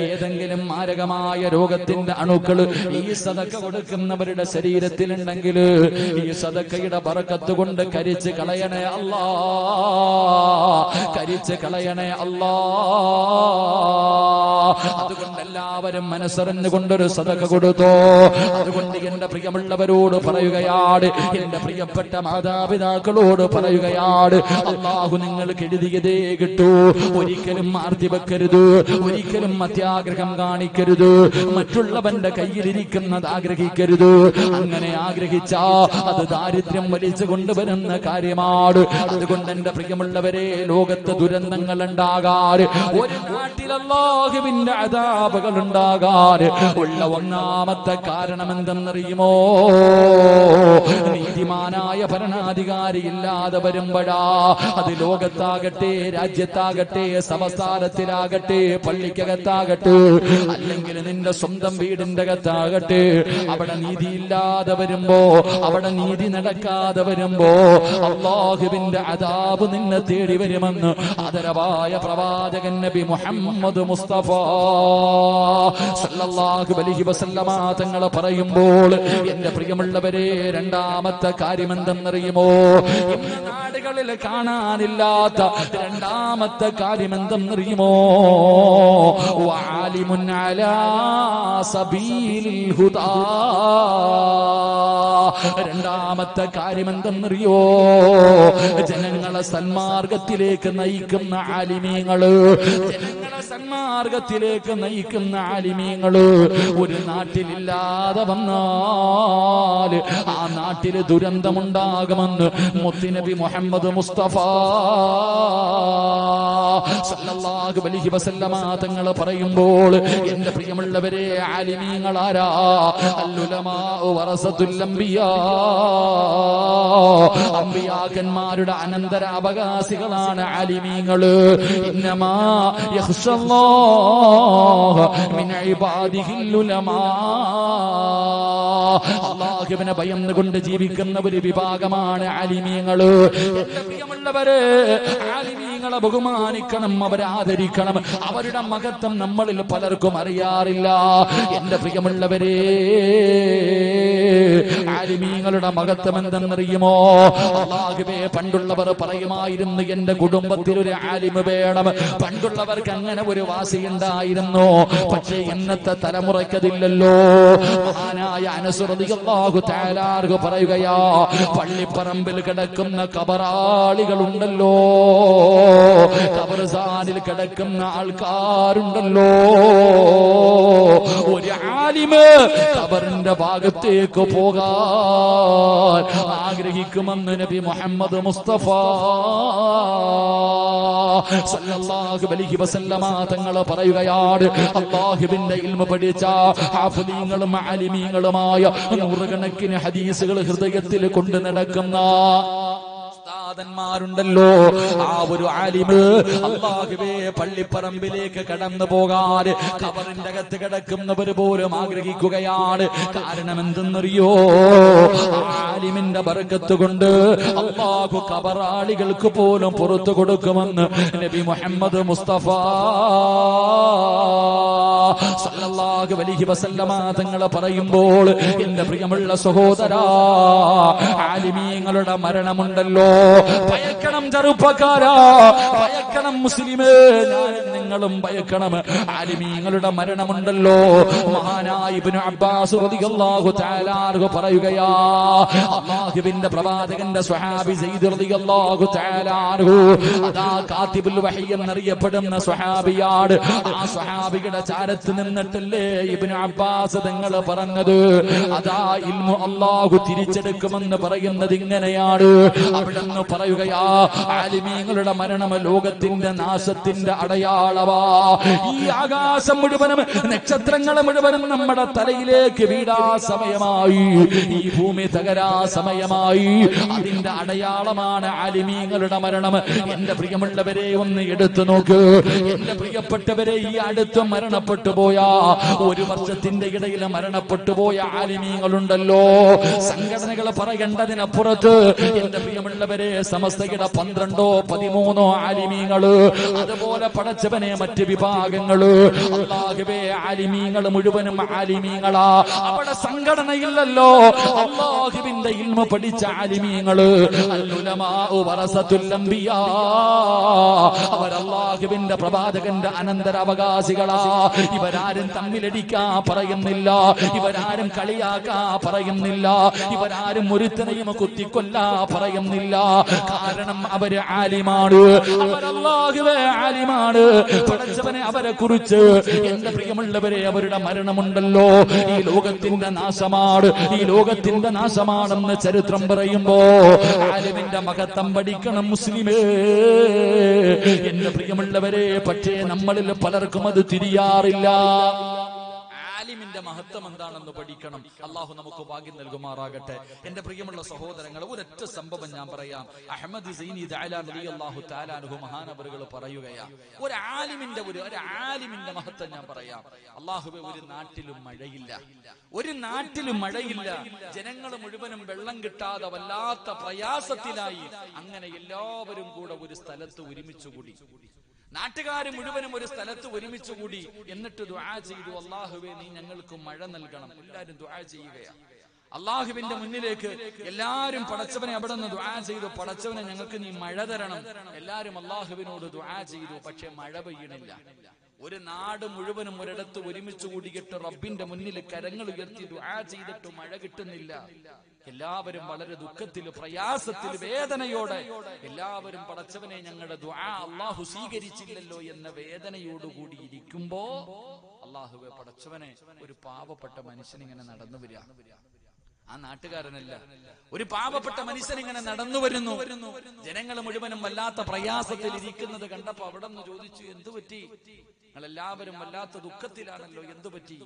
ഏതെങ്കിലും മാരകമായ രോഗത്തിന്റെ അണുക്കൾ ഈ സദഖ കൊടുക്കുന്നവരുടെ ശരീരത്തിലുണ്ടെങ്കിൽ ഈ സദഖയുടെ ബറക്കത്ത് കൊണ്ട് കരിച്ച് കളയണേ അല്ലാഹ്, കരിച്ച് കളയണേ അല്ലാഹ്. അതുകൊണ്ട് എല്ലാവരും മനസ്സറിഞ്ഞുകൊണ്ടൊരു സദഖ കൊടുത്തോ. അതുകൊണ്ട് എന്റെ പ്രിയമുള്ളവരോട് പറയുകയാണ്, എന്റെ പ്രിയപ്പെട്ട മാതാപിതാക്കളോട് പറയുകയാണ്, അല്ലാഹു നിങ്ങൾക്ക് എഴുതിയതേ കിട്ടൂ. ഒരിക്കലും ആർത്തി വെക്കരുത്, ഒരിക്കലും അത്യാഗ്രഹം കാണിക്കരുത്, മറ്റുള്ളവന്റെ കയ്യിലിരിക്കുന്നത് ആഗ്രഹിക്കരുത്. അങ്ങനെ ആഗ്രഹിച്ചാ അത് ദാരിദ്ര്യം വലിച്ചു കൊണ്ടുവരുന്ന കാര്യമാണ്. അതുകൊണ്ട് എന്റെ പ്രിയമുള്ളവരെ, ലോകത്ത് ദുരന്തങ്ങൾ ഉണ്ടാകാറ്, ഒരു നാട്ടിൽ അല്ലാഹുവിന്റെ അദാബുകൾ ഉണ്ടാകാറ് ഉള്ള ഒന്നാമത്തെ കാരണം എന്തെന്നറിയുമോ? നീതിമാനായ ഭരണാധികാരി ഇല്ലാതെ വരുമ്പോഴാ. അത് ലോകത്താകട്ടെ, രാജ്യത്താകട്ടെ, സംസ്ഥാനത്തിലാകട്ടെ, പള്ളിക്കകത്താകട്ടെ, അല്ലെങ്കിൽ നിന്റെ സ്വന്തം വീടിന്റെ അകത്താകട്ടെ, അവിടെ നീതിയില്ലാതെ വരുമ്പോ, അവിടെ നീതി നടക്കാതെ വരുമ്പോ അല്ലാഹുവിന്റെ അദാബ് നിന്നെ തേടി വരുമെന്ന് ആദരവായ പ്രവാചകൻ നബി മുഹമ്മദ് മുസ്തഫ സല്ലല്ലാഹു അലൈഹി വസല്ലമ തങ്ങൾ പറയുമ്പോൾ, എന്റെ പ്രിയമുള്ളവരെ, രണ്ടാമത്തെ കാര്യം എന്തെന്നറിയുമോ? ഇന്ന് നാടുകളിൽ കാണാനില്ലാത്ത രണ്ടാമത്തെ കാര്യം എന്തെന്നറിയുമോ? വആലിമുൻ അലാ സബീലിൽ ഹുദാ. രണ്ടാമത്തെ കാര്യം എന്തെന്നറിയോ? ജനങ്ങളെ സന്മാർഗത്തിലേക്ക് നയിക്കുന്ന ആലിമീങ്ങള്, ജനങ്ങളെ സന്മാർഗത്തിലേക്ക് നയിക്കുന്ന ആലിമീങ്ങള് ഒരു നാട്ടിലില്ലാതെ വന്നാൽ ആ നാട്ടില് ദുരന്തമുണ്ടാകുമെന്ന് മുത്തുനബി മുഹമ്മദ് മുസ്തഫ സല്ലല്ലാഹു അലൈഹി വസല്ലമ തങ്ങൾ പറയുമ്പോൾ, എന്റെ പ്രിയമുള്ളവരെ, ആലിമീങ്ങളാരാ? അൽഉലമാ വറസത്തുൽ അംബിയാ. അംബിയാക്കന്മാരുടെ അനന്തര അവകാശികളാണ് ആലിമീങ്ങള്. ഇന്നമാ യഖ്ശല്ലാഹ മിൻ ഇബാദിഹിൽ ഉലമാ. അല്ലാഹുവിനെ ഭയന്നുകൊണ്ട് ജീവിക്കുന്ന ഒരു വിഭാഗമാണ് ആലിമീങ്ങള്. എന്റെ പ്രിയമുള്ളവരെ, ആലിമീങ്ങളെ ബഹുമാനിക്കണം, അവരെ ആദരിക്കണം. അവരുടെ മഹത്വം നമ്മളിൽ പലർക്കും അറിയാറില്ല. എന്റെ പ്രിയമുള്ളവരെ, ആലിമീങ്ങളുടെ മഹത്വം എന്തെന്നറിയുമോ? അല്ലാഹുവേ, പണ്ടുള്ളവർ പറയുമായിരുന്നു, എന്റെ കുടുംബത്തിൽ ഒരു ആലിമ് വേണം. പണ്ടുള്ളവർക്ക് അങ്ങനെ ഒരു വാശിയുണ്ടായിരുന്നു. പക്ഷേ ഇന്നത്തെ തലമുറയ്ക്കതില്ലല്ലോ. മഹാനായ അനസ് റളിയല്ലാഹു തആല അൻഹു പറയുകയാ, പള്ളിപ്പറമ്പിൽ കിടക്കുന്ന കബറാളികളുണ്ടല്ലോ, ഖബർസ്ഥാനിൽ കിടക്കുന്ന ആൾക്കാരുണ്ടല്ലോ, ഒരു ആലിമ് ഖബറിന്റെ ഭാഗത്തേക്ക് പോകാൻ ആഗ്രഹിക്കുമെന്ന് നബി മുഹമ്മദ് മുസ്തഫ സല്ലല്ലാഹു അലൈഹി വസല്ലമ തങ്ങൾ പറയുകയാണ്, അല്ലാഹുവിന്റെ ഇൽമ പഠിച്ച ഹാഫിളീങ്ങളും ആലിമീങ്ങളുമായ നൂറുകണക്കിന് ഹദീസുകൾ ഹൃദയത്തിൽ കൊണ്ട് നടക്കുന്ന ഉസ്താദന്മാരുണ്ടല്ലോ, ആ ഒരു ആലിമ് അല്ലാഹുവേ പള്ളിപ്പറമ്പിലേക്ക് കടന്നു പോകാൻ ഖബറിന്റെ അകത്ത് കിടക്കുന്നവർ പോലും ആഗ്രഹിക്കുകയാണ്. കാരണം എന്തെന്നറിയോ? ആലിമിന്റെ ബർക്കത്ത് കൊണ്ട് അല്ലാഹു ഖബറാളികൾക്ക് പോലും പുറത്തു കൊടുക്കുമെന്ന് നബി മുഹമ്മദ് മുസ്തഫ സല്ലല്ലാഹു അലൈഹി വസല്ലമ തങ്ങൾ പറയുമ്പോൾ, എന്റെ പ്രിയമുള്ള സഹോദരാ, ആലിമീങ്ങളുടെ മരണമുണ്ടല്ലോ, ഭയക്കണം ചെറുപ്പക്കാരാ, ഭയക്കണം മുസ്ലിമേ, ഞാനും നിങ്ങളും ഭയക്കണം. ആലിമീങ്ങളുടെ മരണമുണ്ടല്ലോ. മഹാനായ ഇബ്നു അബ്ബാസ് റളിയല്ലാഹു തആല അൻഹു പറയുകയാ, അല്ലാഹുവിന്റെ പ്രവാചകന്റെ സ്വഹാബി സയ്യിദ് റളിയല്ലാഹു തആല അൻഹു അതാ കാതിബുൽ വഹി എന്നറിയപ്പെടുന്ന സ്വഹാബിയാണ്. ആ സ്വഹാബിയുടെ ചാരത്ത് നിന്നിട്ടല്ലേ ഇബ്നു അബ്ബാസ് തങ്ങൾ പറഞ്ഞത്, അതാ ഇൽമു അല്ലാഹു തിരിച്ചെടുക്കുമെന്ന് പറയുന്നത് ഇങ്ങനെയാണ്. അവിടെന്ന് പറയുകയാ, ആലിമീങ്ങളുടെ മരണം ലോകത്തിന്റെ നാശത്തിന്റെ അടയാളവാ. ഈ ആകാശം മുഴുവനും നക്ഷത്രങ്ങൾ മുഴുവനും നമ്മുടെ തലയിലേക്ക് വീടാ സമയമായി, ഈ ഭൂമി തകരാ സമയമായി. അതിന്റെ അടയാളമാണ് ആലിമീങ്ങളുടെ മരണം. എന്റെ പ്രിയമുള്ളവരെ ഒന്ന് എടുത്തു നോക്ക്. എന്റെ പ്രിയപ്പെട്ടവരെ, ഈ അടുത്ത് മരണപ്പെട്ടു പോയ, ഒരു വർഷത്തിന്റെ ഇടയിൽ മരണപ്പെട്ടു പോയ ആലിമീങ്ങളുണ്ടല്ലോ. സംഘടനകൾ പറയേണ്ടതിനപ്പുറത്ത് എന്റെ പ്രിയമുള്ളവരെ, സമസ്തയുടെ 12ഓ 13ഓ ആലിമീങ്ങള്, അതുപോലെ പടച്ചവനെ മറ്റ് വിഭാഗങ്ങള്, അല്ലാഹുവേ ആലിമീങ്ങൾ മുഴുവനും ആലിമീങ്ങളാ. അവിടെ സംഘടനയില്ലല്ലോ. അല്ലാഹുവിന്റെ ഇൽമ പഠിച്ച ആലിമീങ്ങള്, അൽഉലമാഉ വറസത്തുൽ അംബിയാ, അവർ അല്ലാഹുവിന്റെ പ്രവാചകന്റെ അനന്തരാവകാശികളാ. ഇവരാരും തമ്മിലടിക്കാ പറയുന്നില്ല, ഇവരാരും കളിയാക്കാ പറയുന്നില്ല, ഇവരാരും ഒരുത്തനെയും കുത്തിക്കൊല്ലാ പറയുന്നില്ല. കാരണം അവര് ആലിമാണ്, അവരല്ലാഹുവേ ആലിമാണ്. പടച്ചവനെ അവരെ കുറിച്ച് എന്റെ പ്രിയമുള്ളവരെ, അവരുടെ മരണമുണ്ടല്ലോ, ഈ ലോകത്തിന്റെ നാശമാണ്, ഈ ലോകത്തിന്റെ നാശമാണെന്ന് ചരിത്രം പറയുമ്പോ ആലിമിന്റെ മഹത്വം പഠിക്കണം മുസ്ലിമേ. എന്റെ പ്രിയമുള്ളവരെ, പക്ഷേ നമ്മളിൽ പലർക്കും അത് തിരിയാറില്ല. ആലിമിന്റെ മഹത്വം എന്താണെന്ന് പഠിക്കണം. അള്ളാഹു നമുക്ക് ഭാഗ്യം നൽകുമാറാകട്ടെ. എന്റെ പ്രിയമുള്ള സഹോദരങ്ങൾ, ഒരൊറ്റ സംഭവം ഞാൻ പറയാം. അഹ്മദ് സൈനി ദഅലാൻ റളിയല്ലാഹു തആല അൻഹു മഹാനവറുകൾ പറയുകയാ, ഒരു ആലിമിന്റെ മഹത്വം ഞാൻ പറയാം. അല്ലാഹുവേ, ഒരു നാട്ടിലും മഴയില്ല, ഒരു നാട്ടിലും മഴയില്ല, ജനങ്ങൾ മുഴുവനും വെള്ളം കിട്ടാതെ വല്ലാത്ത പ്രയാസത്തിലായി. അങ്ങനെ എല്ലാവരും കൂടെ ഒരു സ്ഥലത്ത് ഒരുമിച്ച് കൂടി, നാട്ടുകാര് മുഴുവനും ഒരു സ്ഥലത്ത് ഒരുമിച്ച് കൂടി. എന്നിട്ട് ദുആ ചെയ്തു, അല്ലാഹുവേ നീ ഞങ്ങൾക്ക് മഴ നൽകണം. എല്ലാവരും ദുആ ചെയ്യുകയാണ് അല്ലാഹുവിന്റെ മുന്നിലേക്ക്. എല്ലാവരും പടച്ചവനെ അവിടെ നിന്ന് ദുആ ചെയ്തു, പടച്ചവനെ ഞങ്ങൾക്ക് നീ മഴ തരണം. എല്ലാവരും അല്ലാഹുവിനോട് ദുആ ചെയ്തു, പക്ഷെ മഴ പെയ്യണില്ല. ഒരു നാട് മുഴുവനും ഒരിടത്ത് ഒരുമിച്ച് കൂടിയിട്ട് റബ്ബിന്റെ മുന്നിൽ കരങ്ങൾ ഉയർത്തി ദുആ ചെയ്തിട്ട് മഴ കിട്ടുന്നില്ല. എല്ലാവരും വളരെ ദുഃഖത്തിൽ, പ്രയാസത്തിൽ, വേദനയോടെ എല്ലാവരും പടച്ചവനെ ഞങ്ങളുടെ ദുആ അല്ലാഹു സ്വീകരിച്ചില്ലല്ലോ എന്ന വേദനയോടുകൂടി ഇരിക്കുമ്പോ, അല്ലാഹുവേ പടച്ചവനെ, ഒരു പാവപ്പെട്ട മനുഷ്യൻ ഇങ്ങനെ നടന്നു വരിക. ആ നാട്ടുകാരനല്ല, ഒരു പാവപ്പെട്ട മനുഷ്യൻ ഇങ്ങനെ നടന്നു വരുന്നു. ജനങ്ങൾ മുഴുവനും വല്ലാത്ത പ്രയാസത്തിൽ ഇരിക്കുന്നത് കണ്ടപ്പോ അവിടെ നിന്ന് ചോദിച്ചു, എന്തു പറ്റി? ഞങ്ങളെല്ലാവരും വല്ലാത്ത ദുഃഖത്തിലാണല്ലോ, എന്തു പറ്റി?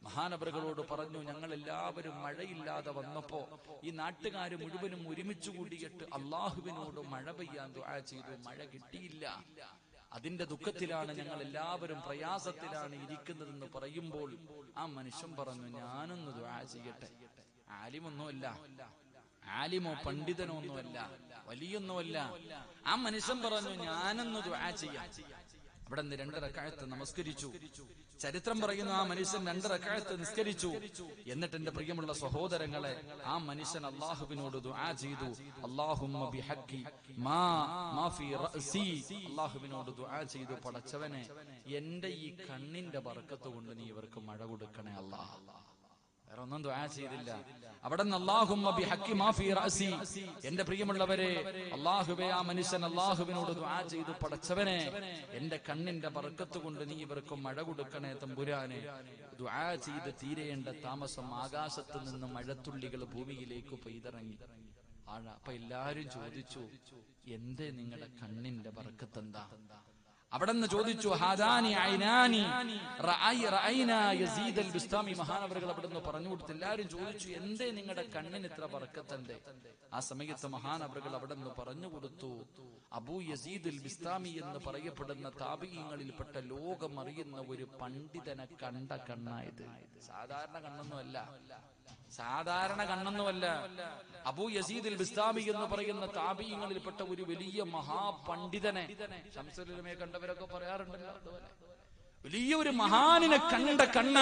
മഹാനവറുകളോട് പറഞ്ഞു, ഞങ്ങൾ എല്ലാവരും മഴയില്ലാതെ വന്നപ്പോ ഈ നാട്ടുകാര് മുഴുവനും ഒരുമിച്ച് കൂടിയിട്ട് അല്ലാഹുവിനോട് മഴ പെയ്യാൻ ദുആ ചെയ്തു, മഴ കിട്ടിയില്ല. അതിന്റെ ദുഃഖത്തിലാണ് ഞങ്ങൾ എല്ലാവരും, പ്രയാസത്തിലാണ് ഇരിക്കുന്നതെന്ന് പറയുമ്പോൾ ആ മനുഷ്യൻ പറഞ്ഞു, ഞാനൊന്ന് ദുആ ചെയ്യട്ടെ. ആലിമൊന്നുമല്ല, ആലിമോ പണ്ഡിതനോ ഒന്നുമല്ല, വലിയൊന്നുമല്ല. ആ മനുഷ്യൻ പറഞ്ഞു, ഞാനൊന്ന് ദുആ ചെയ്യാം. അവിടെ നിന്ന് 2 റക്അത്ത് നമസ്കരിച്ചു. ചരിത്രം പറയുന്നു, ആ മനുഷ്യൻ 2 റക്അത്ത് നിസ്കരിച്ചു. എന്നിട്ട് എന്റെ പ്രിയമുള്ള സഹോദരങ്ങളെ, ആ മനുഷ്യൻ അല്ലാഹുവിനോട് ദുആ ചെയ്തു, അല്ലാഹുമ്മ ബിഹഖി മാ ഫീ റഅസി, അല്ലാഹുവിനോട് ദുആ ചെയ്തു, പടച്ചവനെ എന്റെ ഈ കണ്ണിന്റെ ബർക്കത്ത് കൊണ്ട് നീ ഇവർക്ക് മഴ കൊടുക്കണേ അല്ലാഹ്. വേറെ ഒന്നും ദുആ ചെയ്തില്ല. അവിടെ നിന്ന് അല്ലാഹുമ്മ ബിഹഖി മാ ഫീ റഅസി, എന്റെ പ്രിയമുള്ളവരെ, അല്ലാഹുവേ, ആ മനുഷ്യൻ അല്ലാഹുവിനോട് ദുആ ചെയ്തു, പടച്ചവനെ എന്റെ കണ്ണിന്റെ ബർക്കത്ത് കൊണ്ട് നീ ഇവർക്ക് മഴ കൊടുക്കണേ തമ്പുരാനെ. ദുആ ചെയ്ത് തീരേണ്ട താമസം ആകാശത്ത് നിന്ന് മഴത്തുള്ളികൾ ഭൂമിയിലേക്ക് പെയ്തിറങ്ങി. അപ്പൊ എല്ലാരും ചോദിച്ചു, എന്തേ നിങ്ങളുടെ കണ്ണിന്റെ ബർക്കത്ത് എന്താ? അവിടെന്ന് ചോദിച്ചു ഹാദാനി ഐനാനി റഅയ്നാ യസീദ് അൽ ബിസ്താമി. മഹാനവറുകൾ അവിടുന്ന് പറഞ്ഞു കൊടുത്തു. എല്ലാവരും ചോദിച്ചു എന്തേ നിങ്ങളുടെ കണ്ണിന് ഇത്ര ബർക്കത്തന്റെ? ആ സമയത്ത് മഹാനവറുകൾ അവിടെന്ന് പറഞ്ഞു കൊടുത്തു, അബൂ യസീദ് അൽ ബിസ്താമി എന്ന് പറയപ്പെടുന്ന താബിഈങ്ങളിൽപ്പെട്ട ലോകം അറിയുന്ന ഒരു പണ്ഡിതനെ കണ്ട കണ്ണായത്. സാധാരണ കണ്ണൊന്നുമല്ല, സാധാരണ കണ്ണൊന്നുമല്ല. അബൂ യസീദ് അൽ ബിസ്താമി എന്ന് പറയുന്ന താബിഈങ്ങളിൽപ്പെട്ട ഒരു വലിയ മഹാപണ്ഡിതനെ, ശംസുൽ ഉലമയെ കണ്ടവരൊക്കെ പറയാറുണ്ടല്ലോ, അതുപോലെ വലിയൊരു മഹാനിനെ കണ്ട കണ്ണ.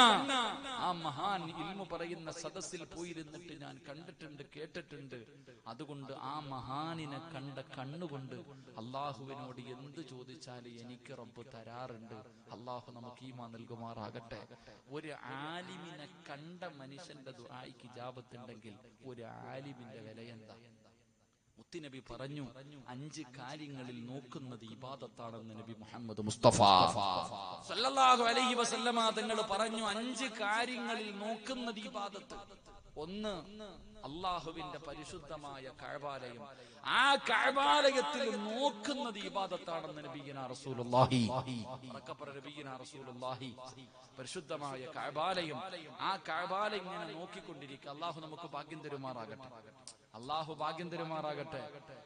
ആ മഹാൻ ഇൽമു പറയുന്ന സദസ്സിൽ പോയിരുന്നിട്ട് ഞാൻ കണ്ടിട്ടുണ്ട്, കേട്ടിട്ടുണ്ട്. അതുകൊണ്ട് ആ മഹാനിനെ കണ്ട കണ്ണുകൊണ്ട് അള്ളാഹുവിനോട് എന്ത് ചോദിച്ചാലും എനിക്ക് റബ്ബ് തരാറുണ്ട്. അള്ളാഹു നമുക്ക് ഈമാൻ നൽകുമാറാകട്ടെ. ഒരു ആലിമിനെ കണ്ട മനുഷ്യന്റെ ദുആയ്ക്ക് ഇജാബത്തുണ്ടെങ്കിൽ ഒരു ആലിമിന്റെ വിലയെന്താ? മുത്തുനബി പറഞ്ഞു 5 കാര്യങ്ങളിൽ നോക്കുന്നത് ഇബാദത്താണെന്ന് നബി മുഹമ്മദ് മുസ്തഫ സല്ലല്ലാഹു അലൈഹി വസല്ലമ തങ്ങൾ പറഞ്ഞു 5 കാര്യങ്ങളിൽ നോക്കുന്നത് ഇബാദത്ത്. 1, അള്ളാഹുവിന്റെ പരിശുദ്ധമായ കഅബാലയം. ആ കഅബാലയത്തിൽ നോക്കുന്നത് ഇബാദത്താണെന്ന് നബിയുനാ റസൂലുള്ളാഹി നബിയുനാ റസൂലുള്ളാഹി. പരിശുദ്ധമായ കഅബാലയം, ആ കഅബാലയം ഇങ്ങനെ നോക്കിക്കൊണ്ടിരിക്കുക. അള്ളാഹു നമുക്ക് ഭാഗ്യം തരുമാറാകട്ടെ. അള്ളാഹു ഭാഗ്യം തരുമാറാകട്ടെ.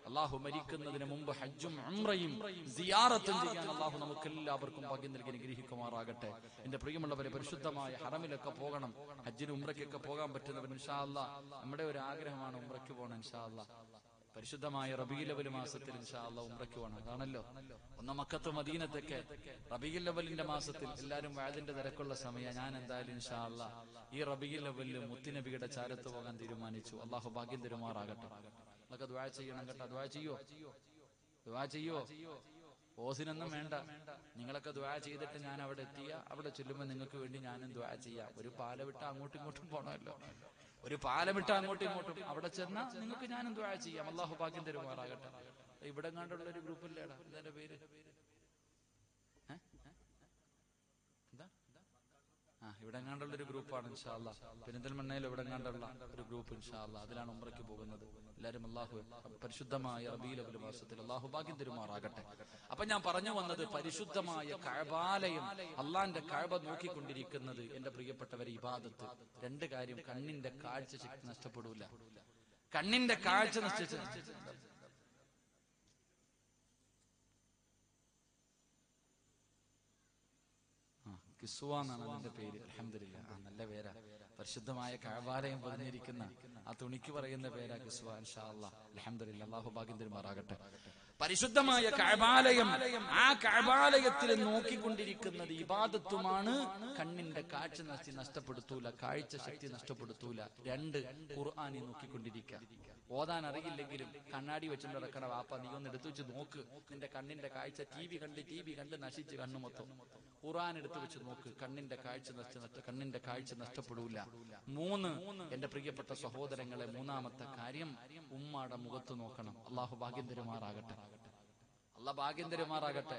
അള്ളാഹു മരിക്കുന്നതിന് മുമ്പ് ഹജ്ജും ഉംറയും സിയാറത്തും ചെയ്യാൻ അള്ളാഹു നമുക്ക് എല്ലാവർക്കും ഭാഗ്യം നൽകി അനുഗ്രഹിക്കുമാറാകട്ടെ. എന്റെ പ്രിയമുള്ളവരെ, പരിശുദ്ധമായ ഹറമിലൊക്കെ പോകണം. ഹജ്ജിന് ഉംറയ്ക്കൊക്കെ പോകാൻ പറ്റുന്നവർ ഇൻഷാ അല്ലാഹ്, നമ്മുടെ ഒരു ആഗ്രഹമാണ് ഉംറയ്ക്ക് പോകണം ഇൻഷാ അല്ലാഹ്. പരിശുദ്ധമായ റബീഉൽ അവ്വൽ മാസത്തിൽ ഇൻഷാ അല്ലാഹ് ഉംറയ്ക്ക് പോകണം. അതാണല്ലോ ഒന്ന് മക്കത്ത് മദീനത്തൊക്കെ റബീഉൽ അവ്വലിന്റെ മാസത്തിൽ എല്ലാവരും വഅദിന്റെ തിരക്കുള്ള സമയം. ഞാൻ എന്തായാലും ഇൻഷാ അല്ലാഹ് ഈ റബീഉൽ അവ്വലിൽ മുത്തുനബിയുടെ ചാരത്ത് പോകാൻ തീരുമാനിച്ചു. അള്ളാഹു ഭാഗ്യം തരുമാറാകട്ടെ. അതൊക്കെ ദുആ ചെയ്യണം കേട്ടോ. ദുആ ചെയ്യോ? ദുആ ചെയ്യോ? ഓസിനൊന്നും വേണ്ട. നിങ്ങളൊക്കെ ദുആ ചെയ്തിട്ട് ഞാൻ അവിടെ അവിടെ ചെല്ലുമ്പോൾ നിങ്ങൾക്ക് വേണ്ടി ഞാനും ദുആ ചെയ്യാം. ഒരു പാലവിട്ട് അങ്ങോട്ടും ഇങ്ങോട്ടും പോകണമല്ലോ. ഒരു പാലമിട്ട് അങ്ങോട്ടും ഇങ്ങോട്ടും അവിടെ ചെന്നാൽ നിങ്ങൾക്ക് ഞാനും ദുആ ചെയ്യാം. അള്ളാഹു ഭാഗ്യം തരുമാറാകട്ടെ. ഇവിടെ കണ്ടുള്ള ഒരു ഗ്രൂപ്പില്ലേടാ, എന്താ പേര്? എന്താ? ഇവിടെ കണ്ടുള്ള ഒരു ഗ്രൂപ്പാണ് ഇൻഷാ അല്ലാഹ്. പെരിന്തൽമണ്ണയിൽ ഇവിടെ കണ്ടുള്ള ഒരു ഗ്രൂപ്പ് ഇൻഷാ അല്ലാഹ്. അതിലാണ് ഉംറയ്ക്ക് പോകുന്നത്. എല്ലാവരും അള്ളാഹു പരിശുദ്ധമായ റബീഉൽ അവ്വൽ മാസത്തിൽ അള്ളാഹു ഭാഗ്യം തരുമാറാകട്ടെ. അപ്പൊ ഞാൻ പറഞ്ഞു വന്നത്, പരിശുദ്ധമായ കഅബാലയം, അള്ളാന്റെ കഅബ നോക്കിക്കൊണ്ടിരിക്കുന്നത് എന്റെ പ്രിയപ്പെട്ടവരെ ഇബാദത്ത്. 2 കാര്യം, കണ്ണിന്റെ കാഴ്ച ശക്തി നഷ്ടപ്പെടൂല. കണ്ണിന്റെ കാഴ്ച നശിച്ചു കിസ്വ എന്നാണ് അതിന്റെ പേര്. അൽഹംദുലില്ലാഹ്, നല്ല പേരാ. പരിശുദ്ധമായ കഅബാലയം പതിഞ്ഞിരിക്കുന്ന ആ തുണിക്ക് പറയുന്ന പേരാ കിസ്വ. ഇൻഷാ അല്ലാഹ്, അൽഹംദുലില്ലാഹ്, അല്ലാഹു ഭാഗ്യം തരുമാറാകട്ടെ. പരിശുദ്ധമായ കഅബാലയം, ആ കഅബാലയത്തിൽ നോക്കിക്കൊണ്ടിരിക്കുന്നത് ഇബാദത്തുമാണ്. കണ്ണിന്റെ കാഴ്ച നഷ്ടപ്പെടുത്തൂല, കാഴ്ച ശക്തി നഷ്ടപ്പെടുത്തൂല. 2, ഖുർആനെ നോക്കിക്കൊണ്ടിരിക്കുക. ഓതാൻ അറിയില്ലെങ്കിലും കണ്ണാടി വെച്ചിട്ട് നടക്കണ വാപ്പ, നീ ഒന്ന് എടുത്തു വെച്ച് നോക്ക്. നിന്റെ കണ്ണിന്റെ കാഴ്ച ടി വി കണ്ട് നശിച്ച് കണ്ണു മൊത്തം. ഖുർആൻ എടുത്തു വെച്ച് നോക്ക്, കണ്ണിന്റെ കാഴ്ച നഷ്ടപ്പെടൂല. 3, എന്റെ പ്രിയപ്പെട്ട സഹോദരങ്ങളെ, 3ാമത്തെ കാര്യം, ഉമ്മയുടെ മുഖത്ത് നോക്കണം. അള്ളാഹു ഭാഗ്യം തരുമാറാകട്ടെ. അള്ളാഹ് ഭാഗ്യം തരുമാറാകട്ടെ.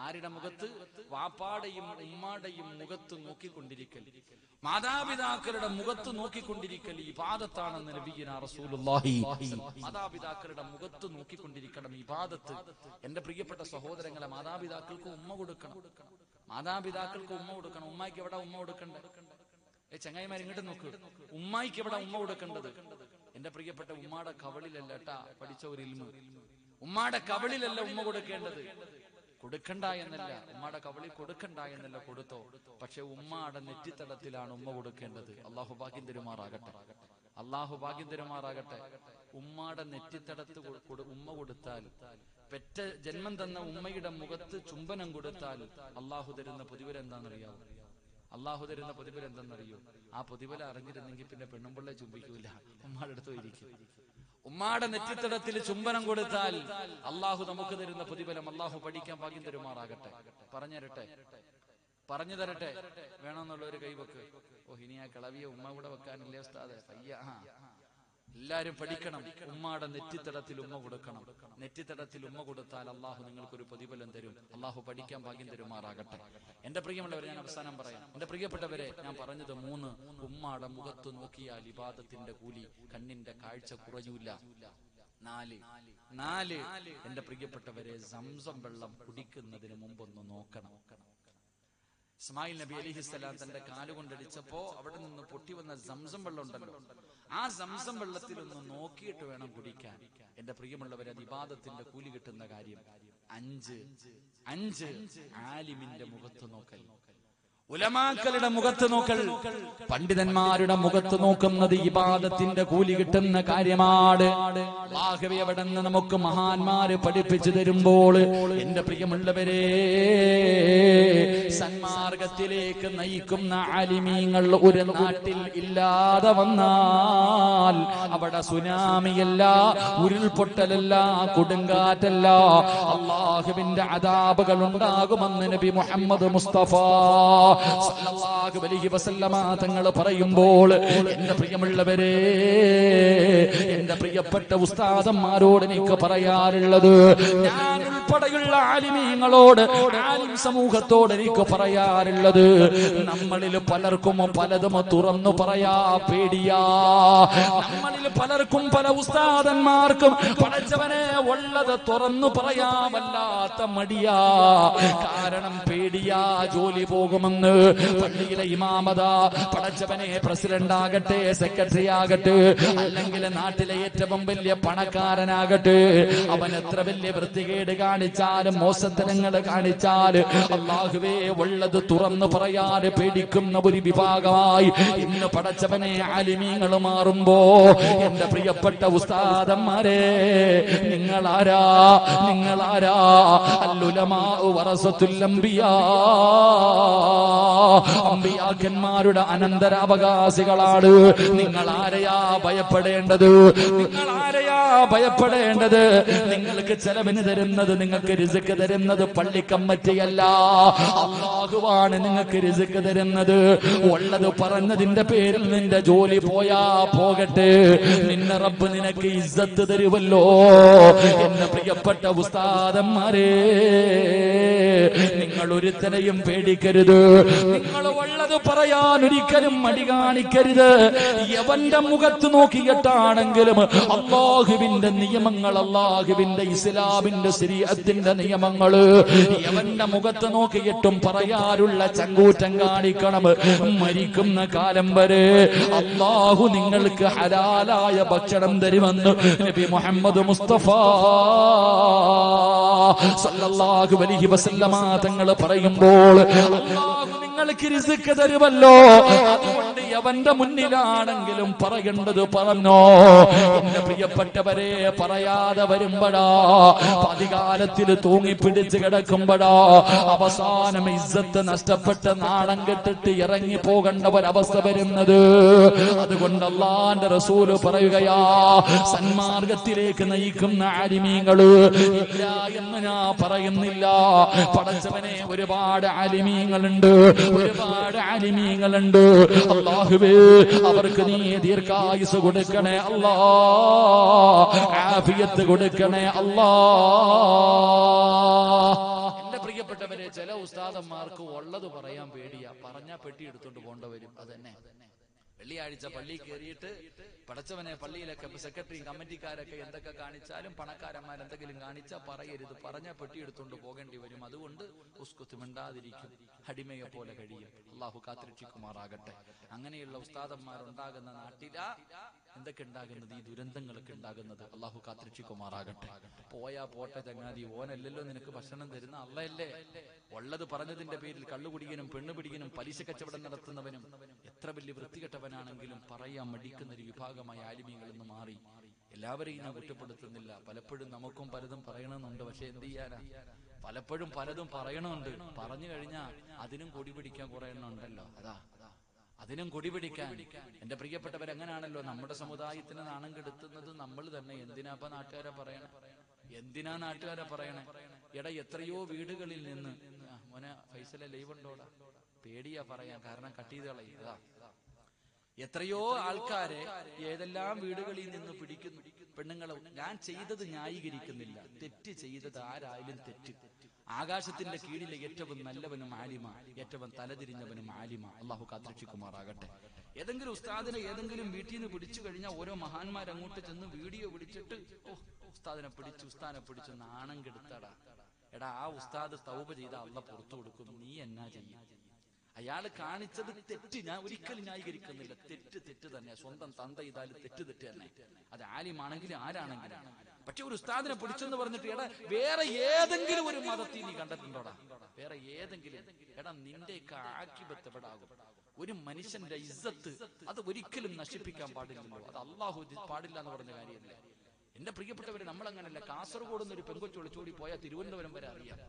ആരുടെ മുഖത്ത്? വാപ്പാടെയും ഉമ്മാടെയും മുഖത്ത് നോക്കിക്കൊണ്ടിരിക്കൽ, മാതാപിതാക്കളുടെ മുഖത്ത് നോക്കിക്കൊണ്ടിരിക്കൽ ഇബാദത്താണെന്ന് നബിയുനാ റസൂലുള്ളാഹി. മാതാപിതാക്കളുടെ മുഖത്ത് നോക്കിക്കൊണ്ടിരിക്കണം ഇബാദത്ത്. എന്റെ പ്രിയപ്പെട്ട സഹോദരങ്ങളെ, മാതാപിതാക്കൾക്ക് ഉമ്മ കൊടുക്കണം. മാതാപിതാക്കൾക്ക് ഉമ്മ കൊടുക്കണം. ഉമ്മായിക്ക് എവിടെ ഉമ്മ കൊടുക്കണ്ടേ? ചങ്ങായിമാർ ഇങ്ങോട്ട് നോക്ക്. ഉമ്മായിക്ക് എവിടെ ഉമ്മ കൊടുക്കേണ്ടത്? എന്റെ പ്രിയപ്പെട്ട ഉമ്മാടെ കവളിലല്ല കേട്ടാ, പഠിച്ച ഒരു ഇൽമു. ഉമ്മാടെ കവളിലല്ല ഉമ്മ കൊടുക്കേണ്ടത്. കൊടുക്കണ്ട എന്നല്ല, ഉമ്മാടെ കവളിൽ കൊടുക്കണ്ട എന്നല്ല, കൊടുത്തോ. പക്ഷെ ഉമ്മാടെ നെറ്റിത്തടത്തിലാണ് ഉമ്മ കൊടുക്കേണ്ടത്. അള്ളാഹു ഭാഗ്യം തരുമാറാകട്ടെ. അള്ളാഹു ഭാഗ്യം തരുമാറാകട്ടെ. ഉമ്മാടെ നെറ്റിത്തടത്ത് ഉമ്മ കൊടുത്താൽ, പെറ്റ ജന്മം തന്ന ഉമ്മയുടെ മുഖത്ത് ചുംബനം കൊടുത്താൽ അള്ളാഹു തരുന്ന പ്രതിഫലം എന്താണെന്നറിയാവോ? അള്ളാഹു തരുന്ന പ്രതിഫലം എന്തെന്നറിയോ? ആ പ്രതിഫലം അറിഞ്ഞിരുന്നെങ്കിൽ പിന്നെ പെണ്ണുമ്പിള്ളെ ചുംബിക്കൂല, ഉമ്മാടെ അടുത്ത് ഇരിക്കും. ഉമ്മാടെ നെറ്റിത്തടത്തിൽ ചുംബനം കൊടുത്താൽ അള്ളാഹു നമുക്ക് തരുന്ന പ്രതിഫലം. അള്ളാഹു പഠിക്കാൻ ഭാഗ്യം തരുമാറാകട്ടെ. പറഞ്ഞു തരട്ടെ. വേണമെന്നുള്ള ഒരു കൈവക്ക്. ഇനി ആ കളവിയെ ഉമ്മ കൂടെ വെക്കാനില്ലേ ഉസ്താദേ? എല്ലാരും പഠിക്കണം. ഉമ്മാടെ നെറ്റിത്തടത്തിൽ ഉമ്മ കൊടുക്കണം. നെറ്റിത്തടത്തിൽ ഉമ്മ കൊടുത്താൽ അള്ളാഹു നിങ്ങൾക്കൊരു പ്രതിഫലം തരും. അള്ളാഹു പഠിക്കാൻ ഭാഗ്യം തരുമാറാകട്ടെ. എന്റെ പ്രിയമുള്ളവരെ, ഞാൻ അവസാനം പറയാം. എന്റെ പ്രിയപ്പെട്ടവരെ, ഞാൻ പറഞ്ഞത് 3, ഉമ്മാടെ മുഖത്ത് നോക്കിയാൽ ഇബാദത്തിന്റെ കൂലി, കണ്ണിന്റെ കാഴ്ച കുറയൂല. നാല് എന്റെ പ്രിയപ്പെട്ടവരെ, സംസം വെള്ളം കുടിക്കുന്നതിന് മുമ്പൊന്ന് നോക്കണം. ഇസ്മായിൽ നബി അലൈഹിസ്സലാം തന്റെ കാലുകൊണ്ടടിച്ചപ്പോ അവിടെ നിന്ന് പൊട്ടി വന്ന സംസം വെള്ളം ഉണ്ടല്ലോ, ആ സംസം വെള്ളത്തിൽ ഒന്ന് നോക്കിയിട്ട് വേണം കുടിക്കാൻ. എന്റെ പ്രിയമുള്ളവരെ, അത് ഇബാദത്തിന്റെ കൂലി കിട്ടുന്ന കാര്യം. 5 ആലിമിന്റെ മുഖത്ത് നോക്കൽ, ഉലമാക്കളുടെ മുഖത്ത് നോക്കൽ, പണ്ഡിതന്മാരുടെ മുഖത്ത് നോക്കുന്നത് ഇബാദത്തിന്റെ കൂലി കിട്ടുന്ന കാര്യമാണ്. അല്ലാഹുവേ, അവിടെ നിന്ന് നമുക്ക് മഹാന്മാര് പഠിപ്പിച്ചു തരുമ്പോൾ എന്റെ പ്രിയമുള്ളവരെ, സന്മാർഗത്തിലേക്ക് നയിക്കുന്ന ആലിമീങ്ങൾ ഒരു നാട്ടിൽ ഇല്ലാതെ വന്നാൽ അവിടെ സുനാമിയല്ല, ഉരുൾപൊട്ടലല്ല, കൊടുങ്കാറ്റല്ല, അല്ലാഹുവിന്റെ അദാബുകൾ ഉണ്ടാകുമെന്ന് നബി മുഹമ്മദ് മുസ്തഫ സല്ലല്ലാഹു അലൈഹി വസല്ലമ തങ്ങൾ പറയുമ്പോൾ എന്റെ പ്രിയമുള്ളവരെ, എന്റെ പ്രിയപ്പെട്ട ഉസ്താദന്മാരോട് എനിക്ക് പറയാറുള്ളത്, ഞാൻ ഉൾപ്പെടെയുള്ള ആലിമീങ്ങളോട്, ആലിം സമൂഹത്തോട് എനിക്ക് പറയാറുള്ളത്, നമ്മളിൽ പലർക്കും പലതും തുറന്നു പറയാ പേടിയാ. നമ്മളിൽ പലർക്കും, പല ഉസ്താദന്മാർക്കും പടച്ചവനെ ഉള്ളത് തുറന്നു പറയാ വല്ലാത്ത മടിയാ. കാരണം പേടിയാ, ജോലി പോകുമെന്ന്. പള്ളിയിലെ ഇമാമത, പടച്ചവനെ പ്രസിഡന്റ് ആകട്ടെ, സെക്രട്ടറി ആകട്ടെ, അല്ലെങ്കിൽ നാട്ടിലെ ഏറ്റവും വലിയ പണക്കാരനാകട്ടെ, അവൻ എത്ര വലിയ വൃത്തികേട് കാണിച്ചാലും, മോശത്തരങ്ങൾ കാണിച്ചാലും, അല്ലാഹുവേ, ഉള്ളത് തുറന്നു പറയാതെ പേടിക്കുന്ന ഒരു വിഭാഗമായി ഇന്ന് പടച്ചവനെ ആലിമീങ്ങൾ മാറുമ്പോ, എന്റെ പ്രിയപ്പെട്ട ഉസ്താദന്മാരെ, നിങ്ങളാരാ? അല്ലുലമാ വറസത്തുൽ അംബിയാ, അമ്പിയാക്കന്മാരുടെ അനന്തരാവകാശികളാണ്. നിങ്ങൾ ആരെയാ ഭയപ്പെടേണ്ടത്? നിങ്ങൾക്ക് ചെലവിന് തരുന്നത്, നിങ്ങൾക്ക് റിസ്ക് തരുന്നത് പള്ളി കമ്മിറ്റിയല്ല, അല്ലാഹുവാണ് നിങ്ങൾക്ക് റിസ്ക് തരുന്നത്. ഉള്ളത് പറഞ്ഞതിന്റെ പേരിൽ നിന്റെ ജോലി പോയാ പോകട്ടെ, നിന്നെ റബ്ബ് നിനക്ക് ഇസ്സത്ത് തരുമല്ലോ. എന്റെ പ്രിയപ്പെട്ട ഉസ്താദന്മാരെ, നിങ്ങൾ ഒരുത്തനെയും പേടിക്കരുത്. നിങ്ങൾ ഉള്ളത് പറയാൻ ഒരിക്കലും മടി കാണിക്കരുത്. യവന്റെ മുഖത്ത് നോക്കിയിട്ടാണെങ്കിലും അല്ലാഹുവിന്റെ നിയമങ്ങൾ, അല്ലാഹുവിന്റെ ഇസ്ലാമിന്റെ ശരീഅത്തിന്റെ നിയമങ്ങൾ യവന്റെ മുഖത്ത് നോക്കിയിട്ടും പറയാനുള്ള ചങ്കൂറ്റം കാണിക്കണം. മരിക്കുന്ന കാലം വരെ അല്ലാഹു നിങ്ങൾക്ക് ഹലാലായ ഭക്ഷണം തരുമെന്ന് നബി മുഹമ്മദ് മുസ്തഫ സല്ലല്ലാഹു അലൈഹി വസല്ലമ തങ്ങൾ പറയുമ്പോൾ അല്ലാഹു നിങ്ങൾക്ക് റിസ്ക് തരുമല്ലോ. അതുകൊണ്ട് യവന്റെ മുന്നിലാണെങ്കിലും പറയേണ്ടത് പറഞ്ഞോ. എന്റെ പ്രിയപ്പെട്ടവരെ, പറയാതെ വരുമ്പോഴാ, അധികാരത്തിൽ തൂങ്ങിപ്പിടിച്ച് കിടക്കുമ്പോഴാ, അവസാനം ഇസ്സത്ത് നഷ്ടപ്പെട്ട് നാണം കെട്ടിട്ട് ഇറങ്ങി പോകേണ്ട ഒരവസ്ഥ വരുന്നത്. അതുകൊണ്ട് അല്ലാഹുവിന്റെ റസൂല് പറയുകയാ, സന്മാർഗത്തിലേക്ക് നയിക്കുന്ന ആലിമീങ്ങള് ഇല്ല എന്ന് ഞാൻ പറയുന്നില്ല. പടച്ചവനെ, ഒരുപാട് ആലിമീങ്ങളുണ്ട്. അല്ലാഹുവേ, അവർക്ക് നീ ദീർഘായുസ് കൊടുക്കണേ അല്ലാ, ആഫിയത്ത് കൊടുക്കണേ അല്ലാ. എന്റെ പ്രിയപ്പെട്ടവരെ, ചില ഉസ്താദന്മാർക്ക് ഉള്ളത് പറയാൻ പേടിയാ, പറഞ്ഞാ പെട്ടി എടുത്തോണ്ട് പോകേണ്ടവരും. അതന്നെ, വെള്ളിയാഴ്ച പള്ളി കയറിയിട്ട് പടച്ചവനെ, പള്ളിയിലൊക്കെ സെക്രട്ടറിയും കമ്മിറ്റിക്കാരൊക്കെ എന്തൊക്കെ കാണിച്ചാലും, പണക്കാരന്മാർ എന്തെങ്കിലും കാണിച്ചാൽ പറയരുത്, പറഞ്ഞ പെട്ടി എടുത്തുകൊണ്ട് പോകേണ്ടി വരും. അതുകൊണ്ട് ഉസ്കുത്ത് മിണ്ടാതിരിക്കും, അടിമയെ പോലെ കഴിയും. അള്ളാഹു കാത്തിരക്ഷിക്കുമാറാകട്ടെ. അങ്ങനെയുള്ള ഉസ്താദന്മാരുണ്ടാകുന്ന നാട്ടിലാ എന്തൊക്കെ ഉണ്ടാകുന്നത്? ഈ ദുരന്തങ്ങളൊക്കെ ഉണ്ടാകുന്നത്. അള്ളാഹു കാത്തിരക്ഷിക്കുമാറാകട്ടെ. പോയാ പോട്ടെ ചങ്ങാതി, ഓനല്ലല്ലോ നിനക്ക് ഭക്ഷണം തരുന്ന, അള്ളയല്ലേ. ഉള്ളത് പറഞ്ഞതിന്റെ പേരിൽ കള്ളുകുടിക്കനും പെണ്ണുപിടിക്കനും പലിശ കച്ചവടം നടത്തുന്നവനും എത്ര വലിയ വൃത്തികെട്ടവനാണെങ്കിലും പറയാൻ മടിക്കുന്ന ഒരു വിഭാഗമായി ആലിമീങ്ങൾ ഇന്ന് മാറി. എല്ലാവരെയും ഞാൻ കുറ്റപ്പെടുത്തുന്നില്ല. പലപ്പോഴും നമുക്കും പലതും പറയണമെന്നുണ്ട്. പക്ഷെ എന്ത് ചെയ്യാനാ, പലപ്പോഴും പലതും പറയണമുണ്ട്. പറഞ്ഞു കഴിഞ്ഞാൽ അതിനും കൊടി പിടിക്കാൻ കുറെ എണ്ണം ഉണ്ടല്ലോ. അതിനും കൊടി പിടിക്കാൻ. എന്റെ പ്രിയപ്പെട്ടവരെങ്ങനാണല്ലോ, നമ്മുടെ സമുദായത്തിന് നാണം കെടുത്തുന്നത് നമ്മൾ തന്നെ. എന്തിനാപ്പ നാട്ടുകാരെ പറയണേ? എന്തിനാ നാട്ടുകാരെ പറയണേ? എടാ, എത്രയോ വീടുകളിൽ നിന്ന്, മോനെ ഫൈസലെ ലൈവ് ഉണ്ടോടാ, പേടിയാ പറയാൻ, കാരണം കട്ട് ചെയ്ത് കളയുക. എത്രയോ ആൾക്കാരെ ഏതെല്ലാം വീടുകളിൽ നിന്ന് പിടിക്കുന്നു പെണ്ണുങ്ങളെ. ഞാൻ ചെയ്തത് ന്യായീകരിക്കുന്നില്ല, തെറ്റ് ചെയ്തത് ആരായാലും തെറ്റ്. ആകാശത്തിന്റെ കീഴിലെ ഏറ്റവും നല്ലവനും ആലിമ, ഏറ്റവും തലതിരിഞ്ഞവനും ആലിമ. അള്ളാഹു കാത്തുരക്ഷിക്കുമാറാകട്ടെ. ഏതെങ്കിലും ഉസ്താദിനെ ഏതെങ്കിലും വീട്ടിൽ നിന്ന് പിടിച്ചു കഴിഞ്ഞാൽ ഓരോ മഹാന്മാർ അങ്ങോട്ട് ചെന്ന് വീഡിയോ പിടിച്ചിട്ട് ഉസ്താദിനെ പിടിച്ചു നാണം കെടുത്താടാ. എടാ, ആ ഉസ്താദ് തൗബ ചെയ്ത അള്ളാഹ് പുറത്തു കൊടുക്കും. നീ എന്നാ ചെയ്യും? അയാൾ കാണിച്ചത് തെറ്റ്, ഞാൻ ഒരിക്കലും ന്യായീകരിക്കുന്നില്ല. തെറ്റ് തന്നെ. സ്വന്തം തന്ത ചെയ്താലും തെറ്റ് തന്നെ. അത് ആലിമാണെങ്കിലും ആരാണെങ്കിലും. പക്ഷെ ഒരു ഉസ്താദിനെ പിടിച്ചെന്ന് പറഞ്ഞിട്ട് എടാ വേറെ ഏതെങ്കിലും ഒരു മതത്തിൽ നീ കണ്ടിട്ടുണ്ടോടാ? വേറെ ഏതെങ്കിലും? എടാ, നിന്റെയൊക്കെ ആക്കിബത്ത് എവിടാകും? ഒരു മനുഷ്യന്റെ ഇസ്സത്ത് അത് ഒരിക്കലും നശിപ്പിക്കാൻ പാടില്ലല്ലോ. അത് അള്ളാഹു പാടില്ല എന്ന് പറഞ്ഞ കാര്യമല്ലേ. എന്റെ പ്രിയപ്പെട്ടവരെ, നമ്മളങ്ങനല്ല. കാസർഗോഡ് നിന്ന് ഒരു പെങ്കൊച്ചു ഒളിച്ചോടി പോയാൽ തിരുവനന്തപുരം വരെ അറിയാം.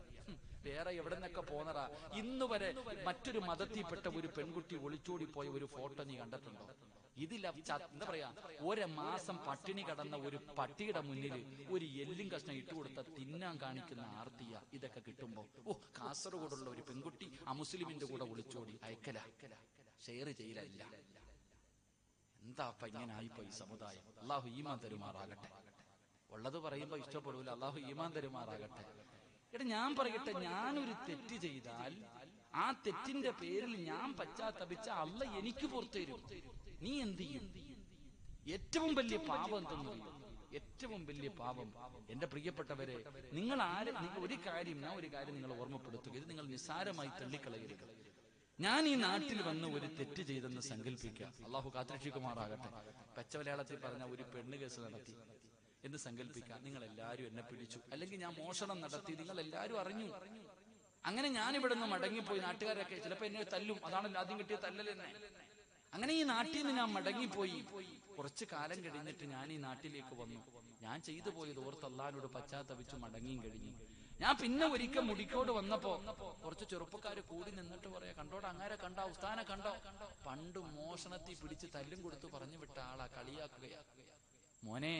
വേറെ എവിടെ നിന്നൊക്കെ പോന്നറാ. ഇന്ന് വരെ മറ്റൊരു മതത്തിൽപ്പെട്ട ഒരു പെൺകുട്ടി ഒളിച്ചോടി പോയ ഒരു ഫോട്ടോ നീ കണ്ടിട്ടുണ്ടോ? ഇതിൽ എന്താ പറയാ, ഒരു മാസം പട്ടിണി കടന്ന ഒരു പട്ടിയുടെ മുന്നിൽ ഒരു എല്ലും കഷ്ണം ഇട്ടുകൊടുത്ത തിന്നാൻ കാണിക്കുന്ന ആർത്തിയ ഇതൊക്കെ കിട്ടുമ്പോ, കാസർഗോഡുള്ള ഒരു പെൺകുട്ടി അമുസ്ലിമിന്റെ കൂടെ ഒളിച്ചോടി അയക്കല, ഷെയർ ചെയ്യലില്ല. എന്താ ഇങ്ങനെ ആയിപ്പോ ഈ സമുദായം? അള്ളാഹു ഈമാൻ തരുമാറാകട്ടെ. ഉള്ളത് പറയുമ്പോ ഇഷ്ടപ്പെടൂല. അള്ളാഹു ഈമാൻ തരുമാറാകട്ടെ. എടാ, ഞാൻ പറയട്ടെ, ഞാനൊരു തെറ്റ് ചെയ്താൽ ആ തെറ്റിന്റെ പേരിൽ ഞാൻ പശ്ചാത്തപിച്ച അള്ളാഹ് എനിക്ക് പുറത്തു തരും. നീ എന്ത് ചെയ്യും? ഏറ്റവും വലിയ പാപം എന്തെന്നറിയോ? ഏറ്റവും വലിയ പാപം, എന്റെ പ്രിയപ്പെട്ടവരെ, നിങ്ങൾ ഒരു കാര്യം നിങ്ങൾ ഓർമ്മപ്പെടുത്തുക. ഇത് നിങ്ങൾ നിസ്സാരമായി തള്ളിക്കളയരുത്. ഞാൻ ഈ നാട്ടിൽ വന്ന് ഒരു തെറ്റ് ചെയ്തെന്ന് സങ്കല്പിക്കുക. അള്ളാഹു കാത്തുരക്ഷിക്കുമാറാകട്ടെ. പച്ചമലയാളത്തിൽ പറഞ്ഞ ഒരു പെണ്ണ് കേസ് നടത്തി എന്ന് സങ്കല്പിക്കാം. നിങ്ങൾ എല്ലാവരും എന്നെ പിടിച്ചു, അല്ലെങ്കിൽ ഞാൻ മോഷണം നടത്തി, നിങ്ങൾ എല്ലാവരും അറിഞ്ഞു. അങ്ങനെ ഞാൻ ഇവിടെ നിന്ന് മടങ്ങിപ്പോയി. നാട്ടുകാരൊക്കെ ചിലപ്പോ എന്നെ തല്ലും. അതാണല്ലോ ആദ്യം കിട്ടിയ തല്ലലെന്നെ. അങ്ങനെ ഈ നാട്ടിൽ നിന്ന് ഞാൻ മടങ്ങിപ്പോയി. കുറച്ചു കാലം കഴിഞ്ഞിട്ട് ഞാൻ ഈ നാട്ടിലേക്ക് വന്നു. ഞാൻ ചെയ്തു പോയത് ഓർത്ത് അള്ളാഹിനോട് പശ്ചാത്തപിച്ചു മടങ്ങിയും കഴിഞ്ഞു. ഞാൻ പിന്നെ ഒരിക്കൽ മുടിക്കോട് വന്നപ്പോ കുറച്ച് ചെറുപ്പക്കാര് കൂടി നിന്നിട്ട് പറയാ, കണ്ടോടാ അങ്ങാരെ കണ്ടോ, ഉസ്താനെ കണ്ടോ? പണ്ട് മോഷണത്തിൽ പിടിച്ച് തല്ലും കൊടുത്ത് പറഞ്ഞു വിട്ട ആളാ, കളിയാക്കുകയാ. മോനെ,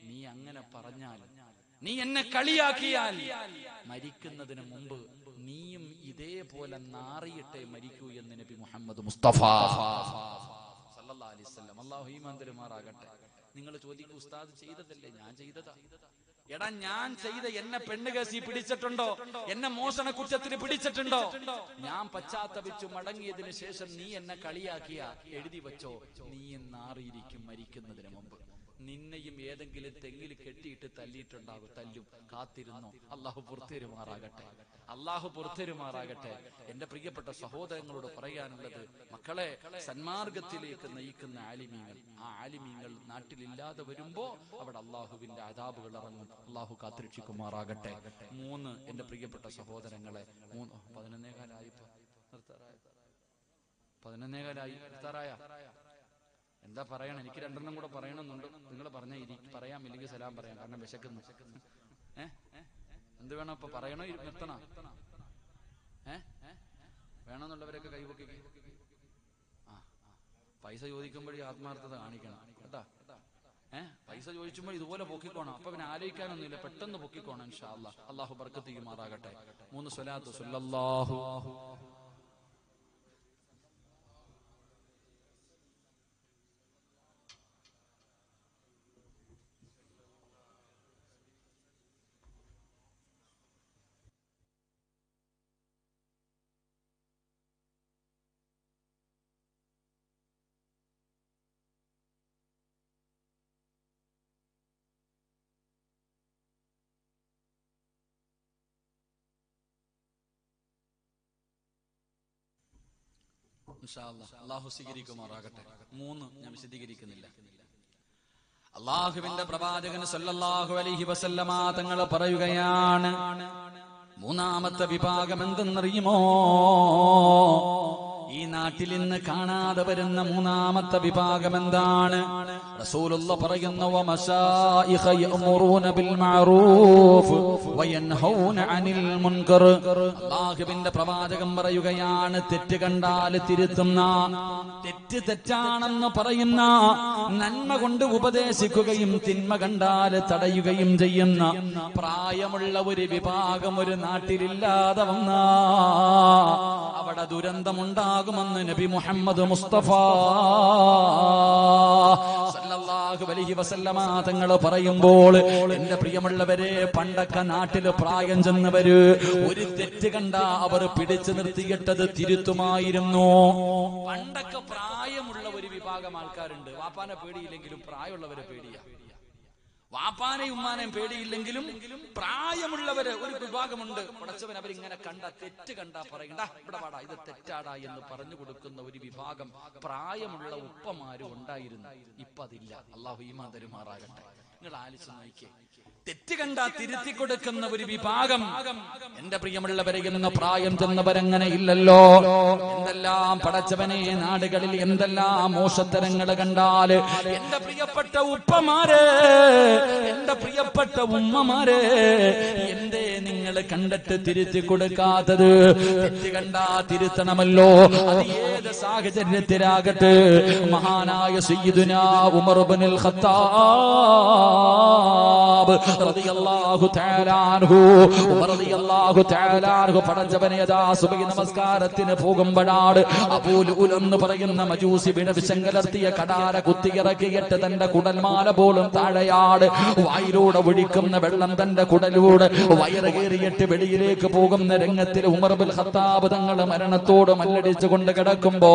നീ അങ്ങനെ പറഞ്ഞാൽ, നീ എന്നെ കളിയാക്കിയാൽ മരിക്കുന്നതിന് മുമ്പ് നീയും ഇതേപോലെ നാറിയിട്ടേ മരിക്കൂ എന്ന് നബി മുഹമ്മദ് മുസ്തഫ സല്ലല്ലാഹു അലൈഹി വസല്ലം. അല്ലാഹു ഈമാൻ തരുമാറാകട്ടെ. നിങ്ങൾ ചോദിക്കും, ഉസ്താദ് ചെയ്തതല്ലേ? ഞാൻ ചെയ്തതാ. എടാ, ഞാൻ ചെയ്ത എന്നെ പെണ്ണുകേസി പിടിച്ചിട്ടുണ്ടോ? എന്നെ മോഷണ കുറ്റത്തിന് പിടിച്ചിട്ടുണ്ടോ? ഞാൻ പശ്ചാത്തപിച്ചു മടങ്ങിയതിനു ശേഷം നീ എന്നെ കളിയാക്കിയ എഴുതി വെച്ചോ, നീ നാറിയിരിക്കും മരിക്കുന്നതിന് മുമ്പ്. നിന്നെയും ഏതെങ്കിലും തെങ്ങിൽ കെട്ടിയിട്ട് തല്ലിയിട്ടുണ്ടാകും. തല്ലും, കാത്തിരുന്നോ. അള്ളാഹു പുറത്തേരുമാറാകട്ടെ. അള്ളാഹു പുറത്തേരുമാറാകട്ടെ. എന്റെ പ്രിയപ്പെട്ട സഹോദരങ്ങളോട് പറയാനുള്ളത്, മക്കളെ, സന്മാർഗത്തിലേക്ക് നയിക്കുന്ന ആലിമീങ്ങൾ, ആ ആലിമീങ്ങൾ നാട്ടിലില്ലാതെ വരുമ്പോ അവിടെ അള്ളാഹുവിന്റെ അദാബുകൾ ഇറങ്ങും. അള്ളാഹു കാത്തുരക്ഷിക്കുമാറാകട്ടെ. 3, എന്റെ പ്രിയപ്പെട്ട സഹോദരങ്ങളെ, 11:15 നിർത്താറായ എന്താ പറയണം? എനിക്ക് 2 കൂടെ പറയണമെന്നുണ്ട്. നിങ്ങൾ പറയാം, ഇല്ലെങ്കിൽ സലാം പറയാം. കാരണം വിശക്കുന്നു. എന്ത് വേണം ഇപ്പൊ? പറയണോ നിർത്തണോ? വേണമെന്നുള്ളവരൊക്കെ കൈപൊക്കി. പൈസ ചോദിക്കുമ്പോഴേ ആത്മാർത്ഥത കാണിക്കണം കേട്ടാ. പൈസ ചോദിച്ചുമ്പോൾ ഇതുപോലെ പൊക്കിക്കോണം. അപ്പൊ പിന്നെ ആലോചിക്കാനൊന്നുമില്ല, പെട്ടെന്ന് പൊക്കിക്കോണം. ഇൻഷാ അല്ലാഹ്. അള്ളാഹു ബർക്കത്ത് ചെയ്യുമാറാകട്ടെ. 3 സ്വലാത്ത് സല്ലല്ലാഹു അള്ളാഹു സ്വീകരിക്കുമാറാകട്ടെ. 3 ഞാൻ വിശദീകരിക്കുന്നില്ല. അള്ളാഹുവിന്റെ പ്രവാചകൻ സല്ലല്ലാഹു അലൈഹി വസല്ലമ തങ്ങൾ പറയുകയാണ്, 3ാമത്തെ വിഭാഗം എന്തെന്നറിയുമോ? ഈ നാട്ടിൽ ഇന്ന് കാണാതെ വരുന്ന 3ാമത്തെ വിഭാഗം എന്താണ്? റസൂലുള്ളാഹി പറയുന്നു, വമശായിഖ യഅ്മുറൂന ബിൽ മഅറൂഫ് വയൻഹൗന അനിൽ മുൻകർ. അല്ലാഹുവിന്റെ പ്രവാചകൻ പറയുകയാണ്, തെറ്റ് കണ്ടാൽ തിരുത്തുന്ന, തെറ്റ് തെറ്റാണെന്ന് പറയുന്ന, നന്മ കൊണ്ട് ഉപദേശിക്കുകയും തിന്മ കണ്ടാൽ തടയുകയും ചെയ്യുന്ന പ്രായമുള്ള ഒരു വിഭാഗം ഒരു നാട്ടിലില്ലാതെ വന്നാ അവിടെ ദുരന്തമുണ്ടാകുമെന്ന് നബി മുഹമ്മദ് മുസ്തഫ സല്ലല്ലാഹു സല്ലല്ലാഹു അലൈഹി വസല്ലമ തങ്ങൾ പറയുമ്പോൾ, എന്റെ പ്രിയമുള്ളവരെ, പണ്ടൊക്കെ നാട്ടില് പ്രായം ചെന്നവര് ഒരു തെറ്റ് കണ്ട അവർ പിടിച്ചു നിർത്തിയിട്ടത് തിരുത്തുമായിരുന്നു. പണ്ടൊക്കെ പ്രായമുള്ള ഒരു വിഭാഗം ആൾക്കാരുണ്ട്. വാപ്പാനെ പേടിയില്ലെങ്കിലും പ്രായമുള്ളവരെ പേടിയാ. വാപ്പാനെയും ഉമ്മാനെയും പേടിയില്ലെങ്കിലും പ്രായമുള്ളവര് ഒരു വിഭാഗമുണ്ട്. പടച്ചവൻ അവരിങ്ങനെ തെറ്റ് കണ്ടാ പറയണ്ട, ഇവിടെ വാടാ, ഇത് തെറ്റാടാ എന്ന് പറഞ്ഞു കൊടുക്കുന്ന ഒരു വിഭാഗം പ്രായമുള്ള ഉപ്പമാരും ഉണ്ടായിരുന്നു. ഇപ്പൊ അതില്ല. അല്ലാഹു ഈമാൻ തരുമാറാകട്ടെ. നിങ്ങൾ ആലോചിച്ച് നോക്കിയേ, തെറ്റ് കണ്ടാ തിരുത്തി കൊടുക്കുന്ന ഒരു വിഭാഗം. എന്റെ പ്രിയമുള്ളവരെ, ഇന്ന് പ്രായം ചെന്നവരങ്ങനെ ഇല്ലല്ലോ. എന്തെല്ലാം പടച്ചവനെ നാടുകളിൽ എന്തെല്ലാം മോശത്തരങ്ങൾ കണ്ടാല്, എന്റെ പ്രിയപ്പെട്ട ഉപ്പമാരെ, എന്റെ പ്രിയപ്പെട്ട ഉമ്മമാരെ, എന്തേ നിങ്ങൾ കണ്ടിട്ട് തിരുത്തി കൊടുക്കാത്തത്? തെറ്റ് കണ്ടാ തിരുത്തണമല്ലോ. അത് ഏത് സാഹചര്യത്തിലാകട്ടെ. മഹാനായ സയ്യിദുനാ ഉമർ ഇബ്നുൽ ഖത്താബ് റളിയല്ലാഹു തആല അൻഹു, ഉമർ റളിയല്ലാഹു തആല അൻഹു പടച്ചവനെ സുബഹി നമസ്കാരത്തിന് പോകുമ്പോഴാണ് അബൂ ലുഅൽ എന്ന് പറയുന്ന മജൂസി വിഷം കലർത്തിയ കടാര കുത്തിയിറക്കിയിട്ട് തന്റെ കുടൽമാല പോലും താഴെയാണ്. വായിലൂടെ ഒഴിക്കുന്ന വെള്ളം തന്റെ കുടലൂടെ വയറ് കയറിയിട്ട് വെളിയിലേക്ക് പോകുന്ന രംഗത്തിൽ ഉമർ ഇബ്നുൽ ഖത്താബ് തങ്ങൾ മരണത്തോട് മല്ലടിച്ചുകൊണ്ട് കിടക്കുമ്പോ